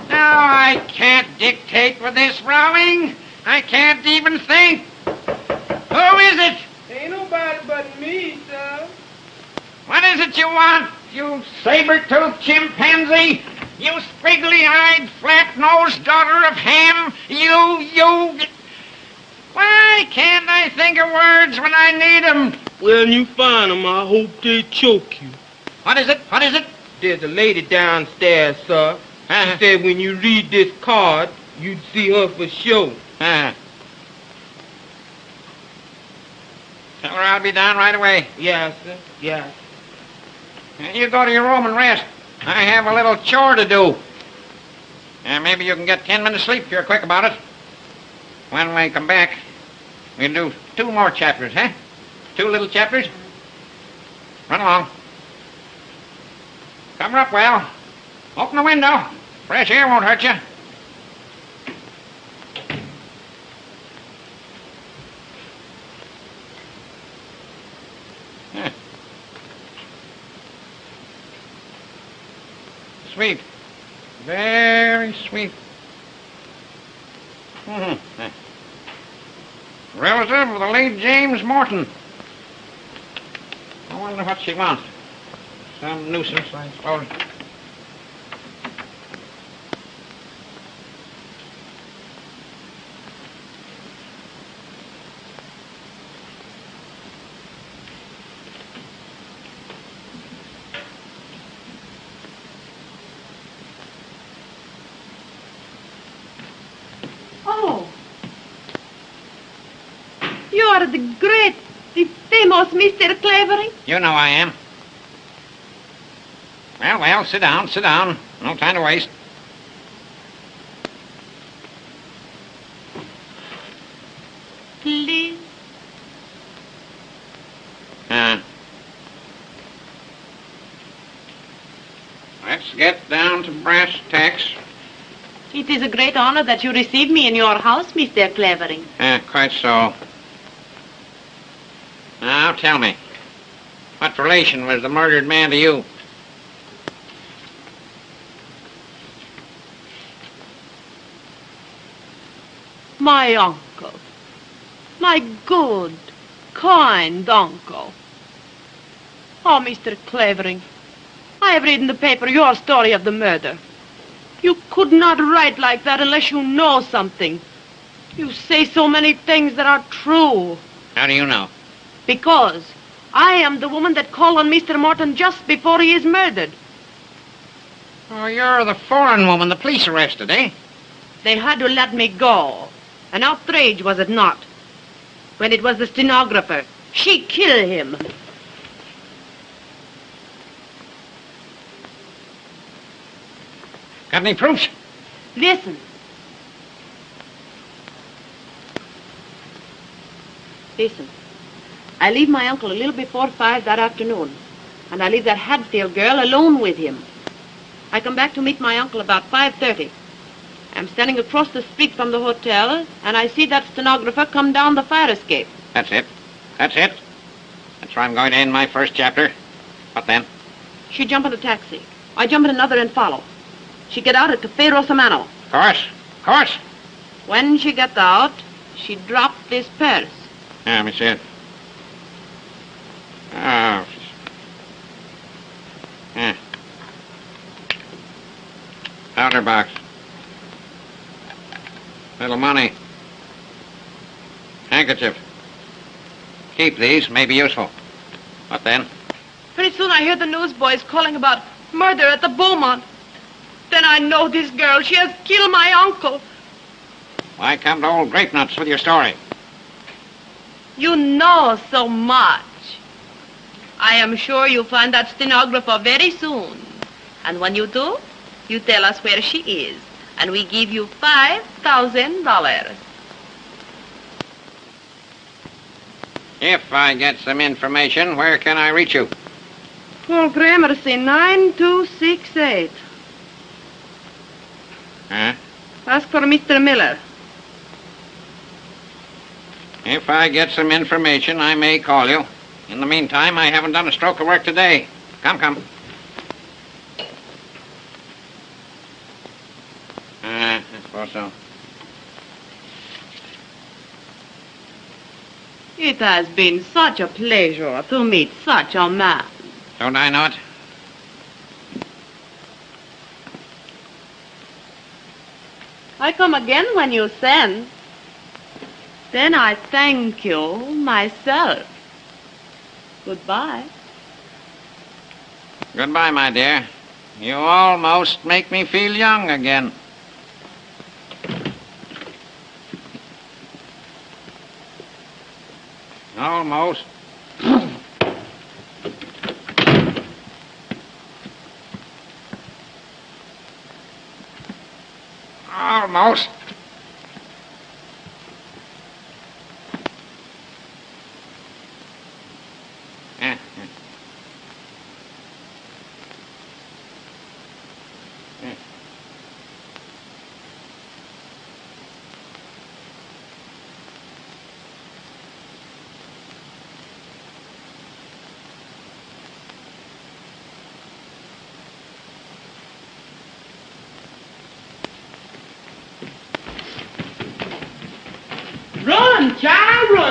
Now I can't dictate with this rowing. I can't even think. Who is it? Ain't nobody but me, sir. What is it you want, you saber-toothed chimpanzee? You squiggly-eyed, flat-nosed daughter of Ham? You... Why can't I think of words when I need 'em? When you find them, I hope they choke you. What is it? What is it? There's a lady downstairs, sir. She said when you read this card, you'd see her for sure. Tell her I'll be down right away. Yes, sir. Yes. You go to your room and rest. I have a little chore to do. Maybe you can get 10 minutes sleep if you're quick about it. When we come back, we'll do 2 more chapters, huh? 2 little chapters. Run along. Cover up well. Open the window. Fresh air won't hurt you. Sweet. Very sweet. Relative of the late James Morton. I wonder what she wants. Some nuisance, I suppose. Oh. You are the great, the famous Mr. Clavering? You know I am. Well, sit down, sit down. No time to waste. Please. Let's get down to brass tacks. It is a great honor that you receive me in your house, Mr. Clavering. Quite so. Now, tell me, what relation was the murdered man to you? My uncle. My good, kind uncle. Oh, Mr. Clavering, I have read in the paper your story of the murder. You could not write like that unless you know something. You say so many things that are true. How do you know? Because I am the woman that called on Mr. Morton just before he is murdered. Oh, you're the foreign woman the police arrested, eh? They had to let me go. An outrage, was it not? When it was the stenographer. She killed him. Got any proofs? Listen. Listen. I leave my uncle a little before 5 that afternoon, and I leave that Hadfield girl alone with him. I come back to meet my uncle about 5:30. I'm standing across the street from the hotel, and I see that stenographer come down the fire escape. That's it. That's it. That's where I'm going to end my first chapter. What then? She jump in a taxi. I jump in another and follow. She get out at Cafe Rosamano. Of course. When she got out, she dropped this purse. Yeah, let me see it. Oh. Yeah. Powder box. Little money. Handkerchief. Keep these, may be useful. What then? Pretty soon I hear the newsboys calling about murder at the Beaumont. Then I know this girl. She has killed my uncle. Why come to old grape nuts with your story? You know so much. I am sure you'll find that stenographer very soon. And when you do, you tell us where she is. And we give you $5,000. If I get some information, where can I reach you? Paul Gramercy, 9268. Huh? Ask for Mr. Miller. If I get some information, I may call you. In the meantime, I haven't done a stroke of work today. Come. I suppose so. It has been such a pleasure to meet such a man. Don't I know it? I come again when you send. Then I thank you myself. Goodbye. Goodbye, my dear. You almost make me feel young again. Almost. Almost.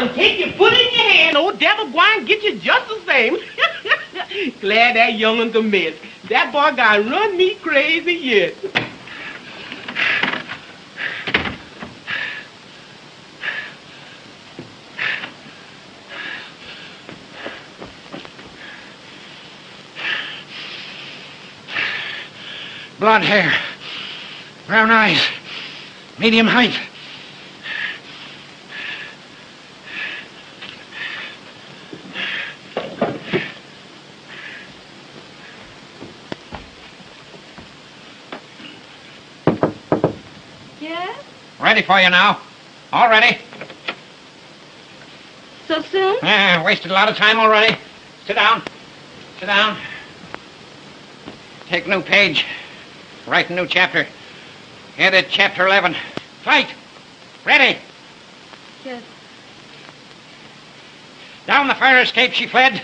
on, take your foot in your hand. Old devil gwine get you just the same. Glad that young'un's a mess. That boy got run me crazy yet. Blonde hair, brown eyes, medium height. Yes? Ready for you now. All ready. So soon? Wasted a lot of time already. Sit down. Sit down. Take a new page. Write a new chapter. Edit chapter 11. Fight. Ready. Yes. Down the fire escape she fled.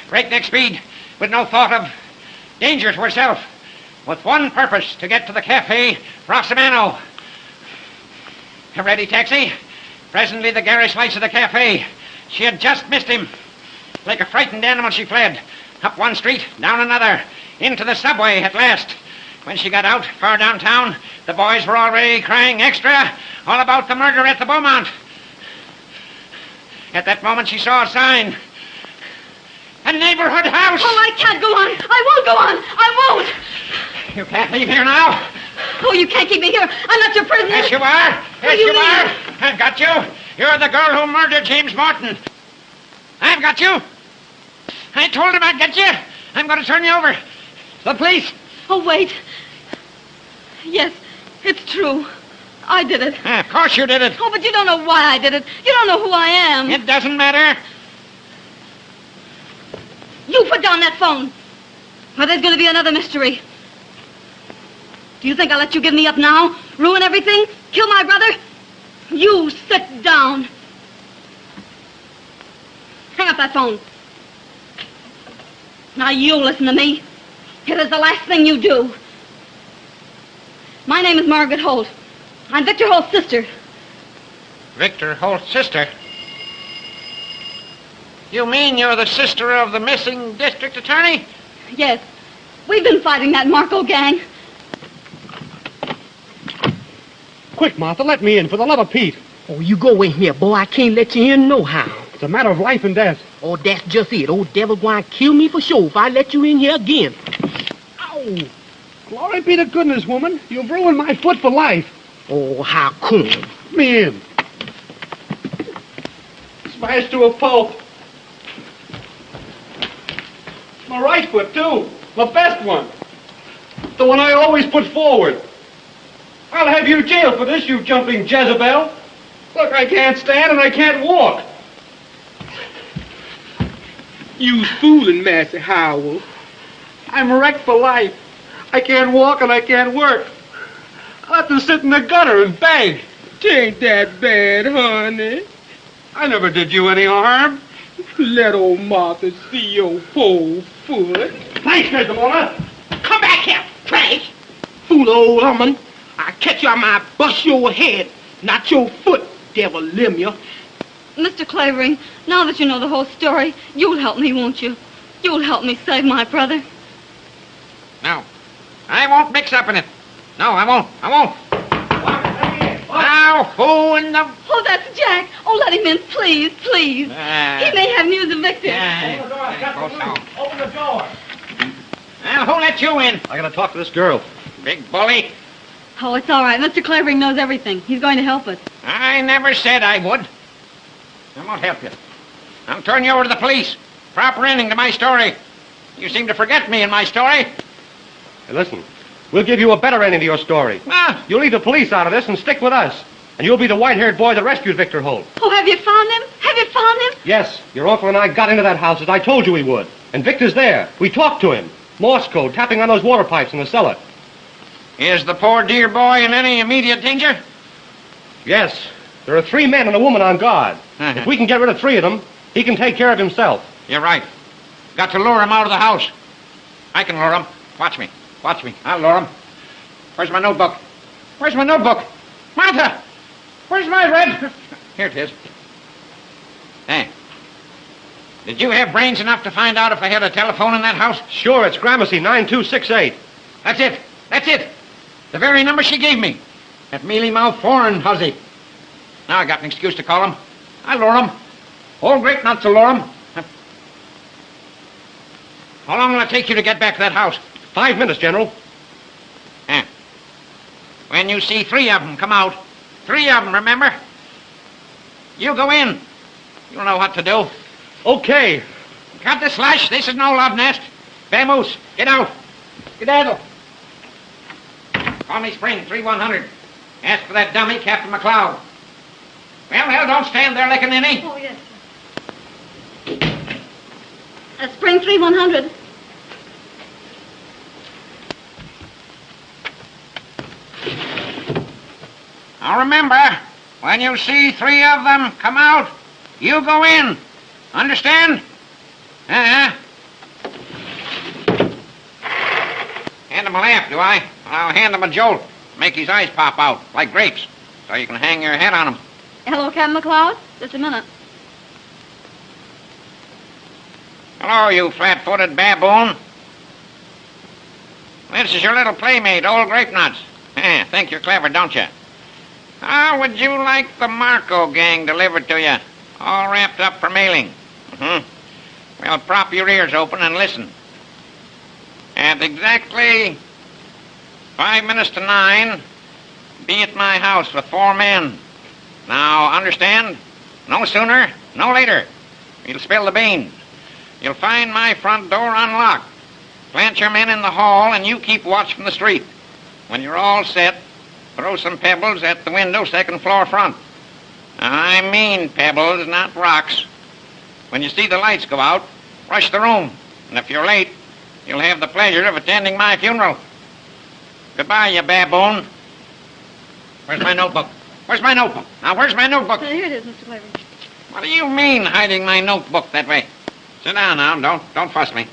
Breakneck speed, with no thought of danger to herself. With one purpose, to get to the cafe Rosamano. Ready, taxi? Presently the garish lights of the cafe. She had just missed him. Like a frightened animal she fled. Up one street, down another. Into the subway at last. When she got out, far downtown, the boys were already crying extra all about the murder at the Beaumont. At that moment she saw a sign. A neighborhood house! Oh, I can't go on. I won't go on. I won't. You can't leave here now. Oh, you can't keep me here. I'm not your prisoner. Yes, you are. Yes, you you are. I've got you. You're the girl who murdered James Morton. I've got you. I told him I'd get you. I'm going to turn you over. The police. Oh, wait. Yes, it's true. I did it. Of course you did it. Oh, but you don't know why I did it. You don't know who I am. It doesn't matter. You put down that phone, or there's going to be another mystery. Do you think I'll let you give me up now? Ruin everything? Kill my brother? You sit down. Hang up that phone. Now you listen to me. It is the last thing you do. My name is Margaret Holt. I'm Victor Holt's sister. Victor Holt's sister? You mean you're the sister of the missing district attorney? Yes. We've been fighting that Marko gang. Quick, Martha, let me in, for the love of Pete. Oh, you go in here, boy. I can't let you in no how. It's a matter of life and death. Oh, that's just it. Old devil gwine kill me for sure if I let you in here again. Ow! Glory be to goodness, woman. You've ruined my foot for life. Oh, how come? Let me in. Smashed to a pulp. My right foot, too. The best one. The one I always put forward. I'll have you jailed for this, you jumping Jezebel. Look, I can't stand and I can't walk. You's fooling, Master Howell. I'm wrecked for life. I can't walk and I can't work. I'll have to sit in the gutter and beg. Tain't that bad, honey. I never did you any harm. Let old Martha see your poor foot. Thanks, Mr. Mona. Come back here, trash. Fool old woman. I catch you, I might bust your head, not your foot, devil limb. Mr. Clavering, now that you know the whole story, you'll help me, won't you? You'll help me save my brother. No. I won't mix up in it. No, I won't. I won't. Now, who in the... Oh, that's Jack. Oh, let him in, please, please. He may have news of Victor. Open the door. Well, who let you in? I gotta talk to this girl. Big bully. Oh, it's all right. Mr. Clavering knows everything. He's going to help us. I never said I would. I won't help you. I'll turn you over to the police. Proper ending to my story. You seem to forget me and my story. Hey, listen. We'll give you a better ending to your story. Ah. You'll leave the police out of this and stick with us. And you'll be the white-haired boy that rescued Victor Holt. Oh, have you found him? Have you found him? Yes, your uncle and I got into that house as I told you we would. And Victor's there. We talked to him. Morse code, tapping on those water pipes in the cellar. Is the poor dear boy in any immediate danger? Yes. There are 3 men and a woman on guard. If we can get rid of 3 of them, he can take care of himself. You're right. Got to lure him out of the house. I can lure him. Watch me. Watch me. I'll lure him. Where's my notebook? Where's my notebook? Martha! Where's my red... Here it is. Hey. Did you have brains enough to find out if they had a telephone in that house? Sure, it's Gramercy 9268. That's it. That's it. The very number she gave me. That mealy-mouthed foreign hussy. Now I got an excuse to call him. I'll lure him. Old grape nuts will lure him. How long will it take you to get back to that house? 5 minutes, General. When you see 3 of them come out, 3 of them, remember? You go in. You'll know what to do. Okay. Cut the slush. This is no love nest. Vamoose, get out. Skedaddle. Call me Spring, 3100. Ask for that dummy, Captain McLeod. Well, don't stand there like a ninny. Oh, yes, sir. Spring 3100. Now remember, when you see 3 of them come out, you go in. Understand? Hand him a lamp, do I? I'll hand him a jolt. Make his eyes pop out, like grapes, so you can hang your head on him. Hello, Captain McLeod. Just a minute. Hello, you flat-footed baboon. This is your little playmate, old Grape Nuts. Think you're clever, don't you? How would you like the Marko gang delivered to you, all wrapped up for mailing? Well, prop your ears open and listen. At exactly 5 minutes to 9, be at my house with 4 men. Now, understand? No sooner, no later. You'll spill the beans. You'll find my front door unlocked. Plant your men in the hall, and you keep watch from the street. When you're all set, throw some pebbles at the window, 2nd floor front. I mean pebbles, not rocks. When you see the lights go out, rush the room. And if you're late, you'll have the pleasure of attending my funeral. Goodbye, you baboon. Where's my notebook? Where's my notebook? Now, where's my notebook? Here it is, Mr. Clavering. What do you mean, hiding my notebook that way? Sit down now. Don't fuss me.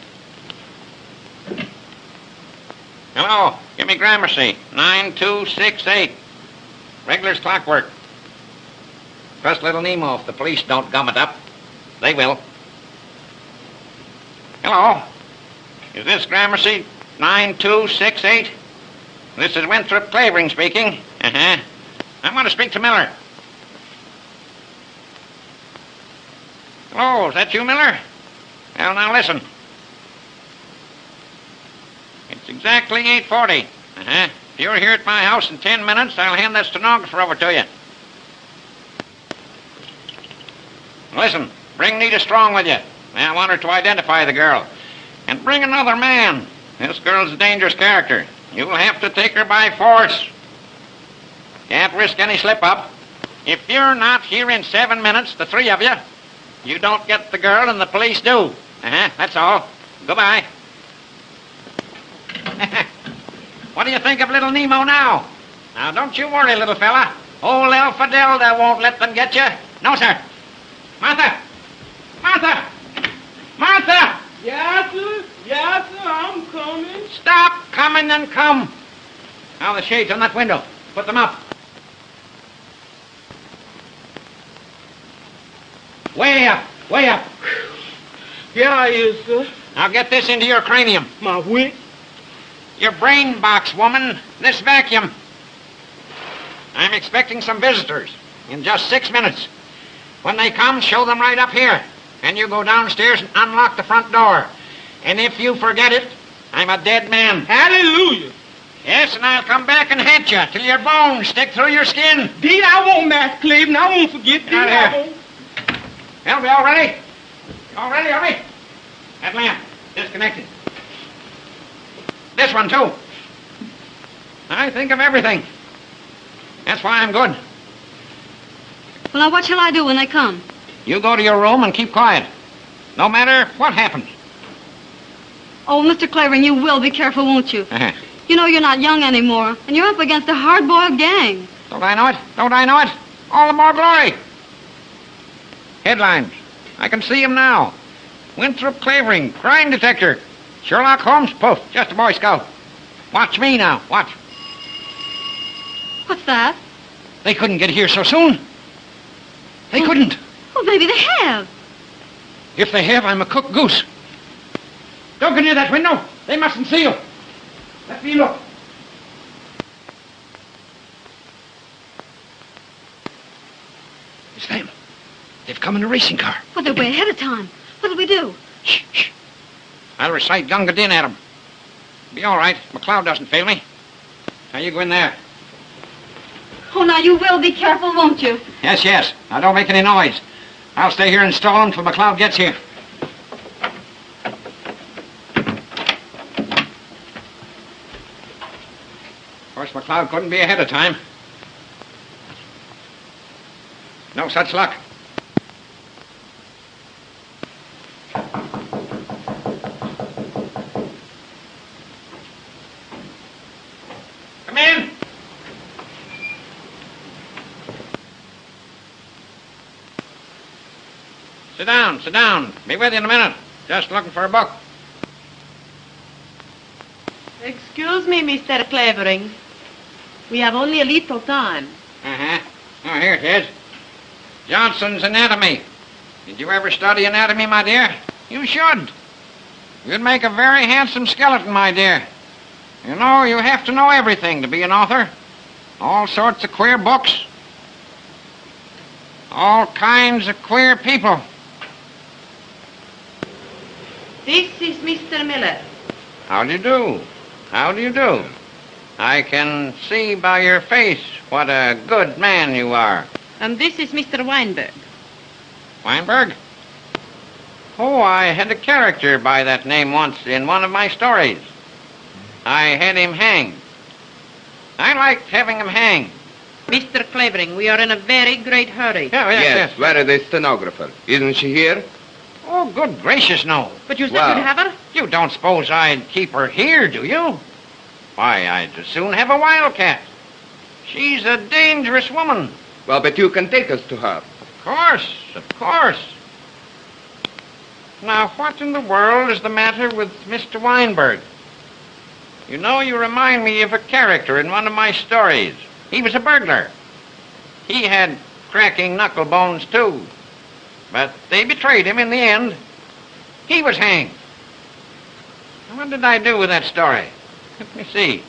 Hello. Give me Gramercy. 9268. Regular's clockwork. Trust little Nemo if the police don't gum it up. They will. Hello. Is this Gramercy 9268? This is Winthrop Clavering speaking. I want to speak to Miller. Hello, is that you, Miller? Well, now listen. It's exactly 8:40. If you're here at my house in 10 minutes, I'll hand that stenographer over to you. Listen, bring Nita Strong with you. I want her to identify the girl. And bring another man. This girl's a dangerous character. You'll have to take her by force. Can't risk any slip-up. If you're not here in 7 minutes, the 3 of you, you don't get the girl and the police do. That's all. Goodbye. What do you think of little Nemo now? Now, don't you worry, little fella. Old Elfadelda won't let them get you. No, sir. Martha! Martha! Martha! Yes, sir. Yes, sir. I'm coming. Stop coming and come. Now, the shades on that window. Put them up. Way up. Way up. Here I is, sir. Now, get this into your cranium. My wit. Your brain box, woman. This vacuum. I'm expecting some visitors in just 6 minutes. When they come, show them right up here. And you go downstairs and unlock the front door. And if you forget it, I'm a dead man. Hallelujah. Yes, and I'll come back and hit you till your bones stick through your skin. Deed, I won't, Master Clavering. I won't forget. Deed, I won't. Well, we all ready? All ready, are we? That lamp, disconnected. This one, too. I think of everything. That's why I'm good. Well, now, what shall I do when they come? You go to your room and keep quiet. No matter what happens. Oh, Mr. Clavering, you will be careful, won't you? You know you're not young anymore, and you're up against a hard-boiled gang. Don't I know it? Don't I know it? All the more glory. Headlines. I can see him now. Winthrop Clavering, crime detector. Sherlock Holmes, poof, just a Boy Scout. Watch me now, watch. What's that? They couldn't get here so soon. They couldn't. Well, maybe they have. If they have, I'm a cooked goose. Don't go near that window. They mustn't see you. Let me look. It's them. They've come in a racing car. Well, they're way ahead of time. What'll we do? Shh, shh. I'll recite Gunga Din at them. Be all right. McLeod doesn't fail me. Now you go in there. Oh, now you will be careful, won't you? Yes, yes. Now don't make any noise. I'll stay here and stall until McLeod gets here. Of course, McLeod couldn't be ahead of time. No such luck. Come in. Sit down, sit down. Be with you in a minute. Just looking for a book. Excuse me, Mr. Clavering. We have only a little time. Uh-huh. Oh, here it is. Johnson's Anatomy. Did you ever study anatomy, my dear? You should. You'd make a very handsome skeleton, my dear. You know, you have to know everything to be an author. All sorts of queer books. All kinds of queer people. This is Mr. Miller. How do you do? How do you do? I can see by your face what a good man you are. And this is Mr. Weinberg. Weinberg? Oh, I had a character by that name once in one of my stories. I had him hanged. I liked having him hanged. Mr. Clavering, we are in a very great hurry. Yes. Where is the stenographer? Isn't she here? Oh, good gracious, no. But you said Well. you'd have her? You don't suppose I'd keep her here, do you? Why, I'd as soon have a wildcat. She's a dangerous woman. Well, but you can take us to her. Of course, of course. Now, what in the world is the matter with Mr. Weinberg? You know, you remind me of a character in one of my stories. He was a burglar. He had cracking knuckle bones, too. But they betrayed him in the end. He was hanged. What did I do with that story? Let me see.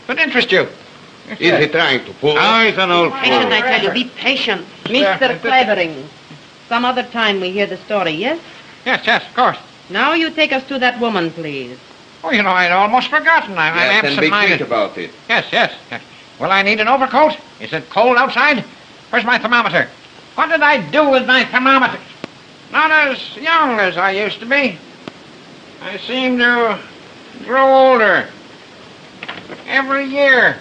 Could interest you. Is he trying to fool us? Oh, he's an old fool. Patient, I tell you, be patient. Mr. Clavering, some other time we hear the story, yes? Yes, of course. Now you take us to that woman, please. Oh, you know, I'd almost forgotten. I'm Yes, and be absent-minded. quick about it. Yes. Will I need an overcoat? Is it cold outside? Where's my thermometer? What did I do with my thermometer? Not as young as I used to be. I seem to grow older every year.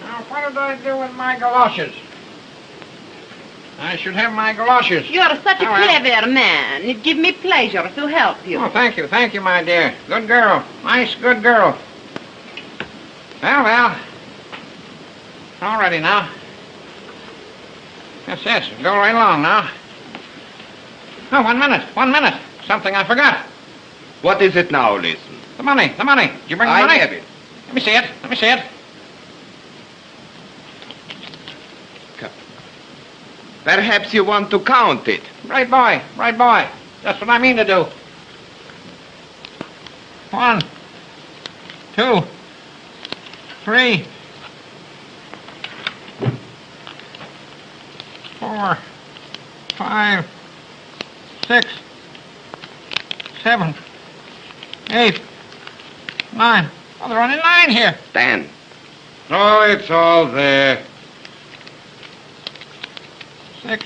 Now, what did I do with my galoshes? I should have my galoshes. You are such a All right. clever man. It gives me pleasure to help you. Oh, thank you, my dear. Good girl. Nice, good girl. Well. All ready now. Yes, go right along now. Oh, 1 minute. Something I forgot. What is it now, listen? The money. Did you bring the I money? have it. Let me see it. Perhaps you want to count it. Right boy. That's what I mean to do. 1, 2, 3, 4, 5, 6, 7, 8, 9. Oh, there are only 9 here. 10. Oh, it's all there. 6,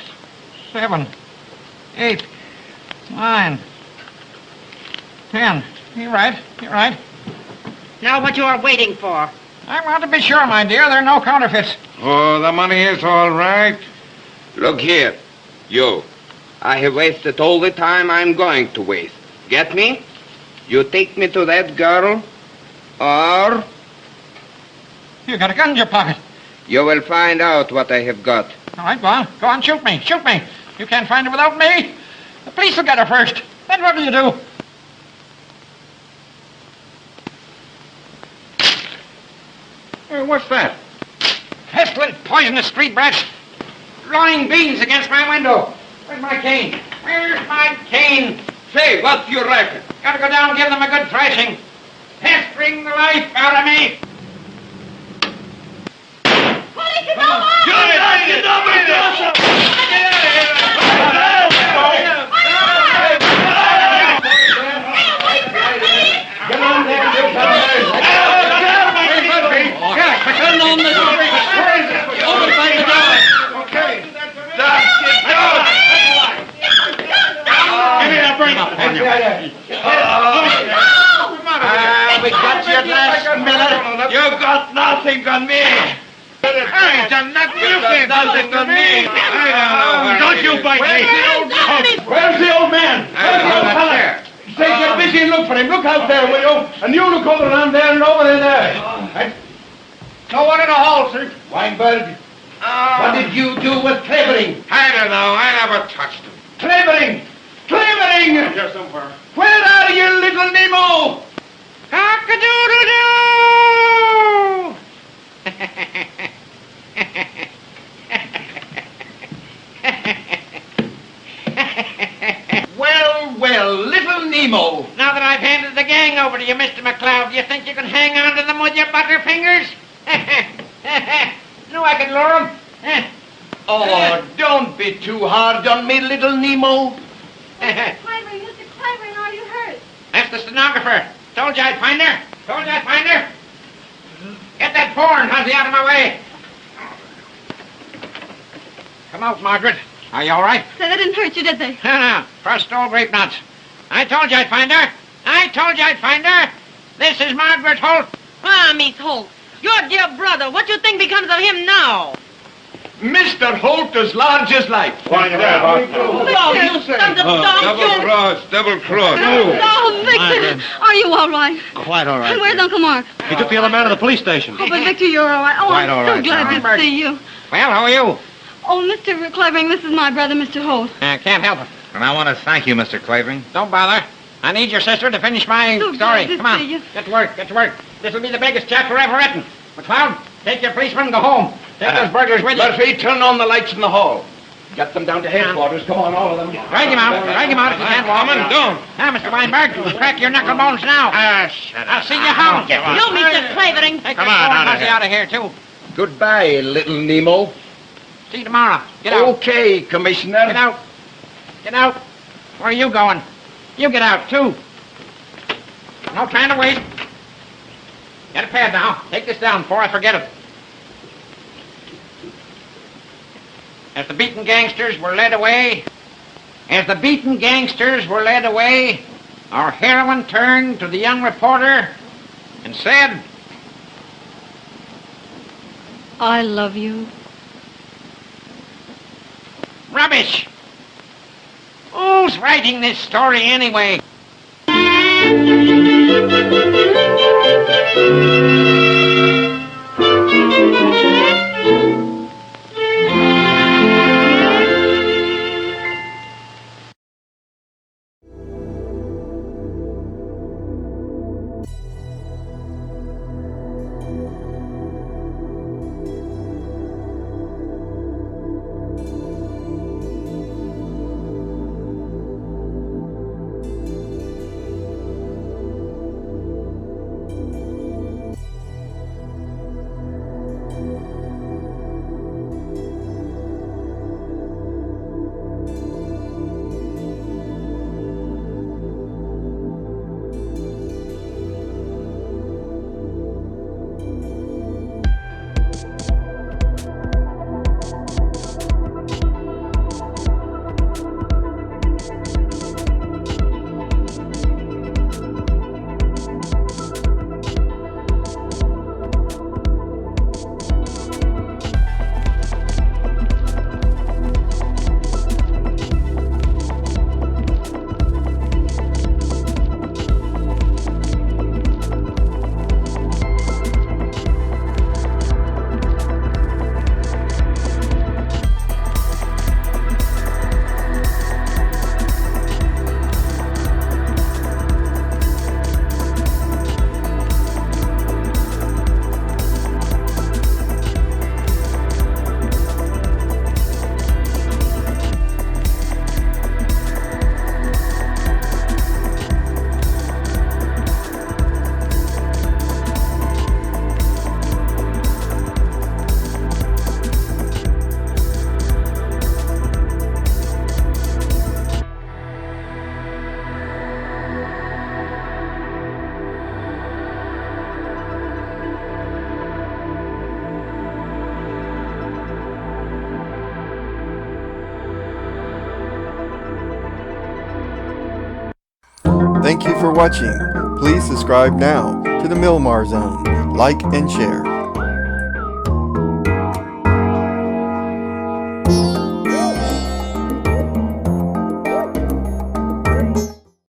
7, 8, 9, 10. You're right. Now what you are waiting for? I want to be sure, my dear, there are no counterfeits. Oh, the money is all right. Look here, you. I have wasted all the time I'm going to waste. Get me? You take me to that girl, or You got a gun in your pocket. you will find out what I have got. All right, go on, shoot me. You can't find her without me. The police will get her first. Then what do you do? What's that? Pistol stupid, poisonous street brats throwing beans against my window. Where's my cane? Where's my cane? Say, what's your racket? Gotta go down and give them a good thrashing. Pestering the life out of me. We got you at last, Miller. You got nothing on me. I ain't done nothing. You can't nothing on me. Don't you bite me! Where's the old man? Where's the old fella? Say, get busy and look for him. Look out there, will you? And you look over around there and over there. No one in the hall, sir. Weinberg, what did you do with Clavering? I don't know. I never touched him. Clavering! Clavering! Here somewhere. Where are you, little Nemo? Cock-a-doodle-doo! Well, little Nemo. Now that I've handed the gang over to you, Mr. McLeod, do you think you can hang on to them with your butterfingers? No, I can lure them. Oh, don't be too hard on me, little Nemo. Clavering, Mr. Clavering, are you hurt? That's the stenographer. Told you I'd find her. Told you I'd find her. Get that porn, Huzzy, out of my way. Come out, Margaret. Are you all right? Say, they didn't hurt you, did they? No. Crushed all grape nuts. I told you I'd find her. I told you I'd find her. This is Margaret Holt. Ah, Miss Holt, your dear brother, what do you think becomes of him now? Mr. Holt as large as life. Why not? Oh, you son of a dog, you... Double cross. Oh, Victor, are you all right? Quite all right. And where's Uncle Mark? He took the other man to the police station. Oh, but Victor, you're all right. Oh, Quite I'm all so right, glad to Mark. see you. Well, how are you? Oh, Mr. Clavering, this is my brother, Mr. Holt. Can't help it. And I want to thank you, Mr. Clavering. Don't bother. I need your sister to finish my So story. glad to Come on. see you. Get to work. Get to work. This will be the biggest chapter ever written. McLeod, take your policeman and go home. Take those burglars with you. Murphy, turn on the lights in the hall. Get them down to headquarters. Come on, all of them. Drag him out. Drag him out if you can't, Wallman. Don't. Now, Mr. Weinberg, crack your knuckle bones now. Shut I'll see you how. You, Mr. Clavering. Take Come this on, foreign out of hussy here. out of here, too. Goodbye, little Nemo. See you tomorrow. Get out. Okay, Commissioner. Get out. Get out. Where are you going? You get out, too. No time to waste. Get a pad now. Take this down before I forget it. As the beaten gangsters were led away, our heroine turned to the young reporter and said, I love you. Rubbish! Who's writing this story anyway? Thank you for watching. Please subscribe now to the Milmar Zone. Like and share.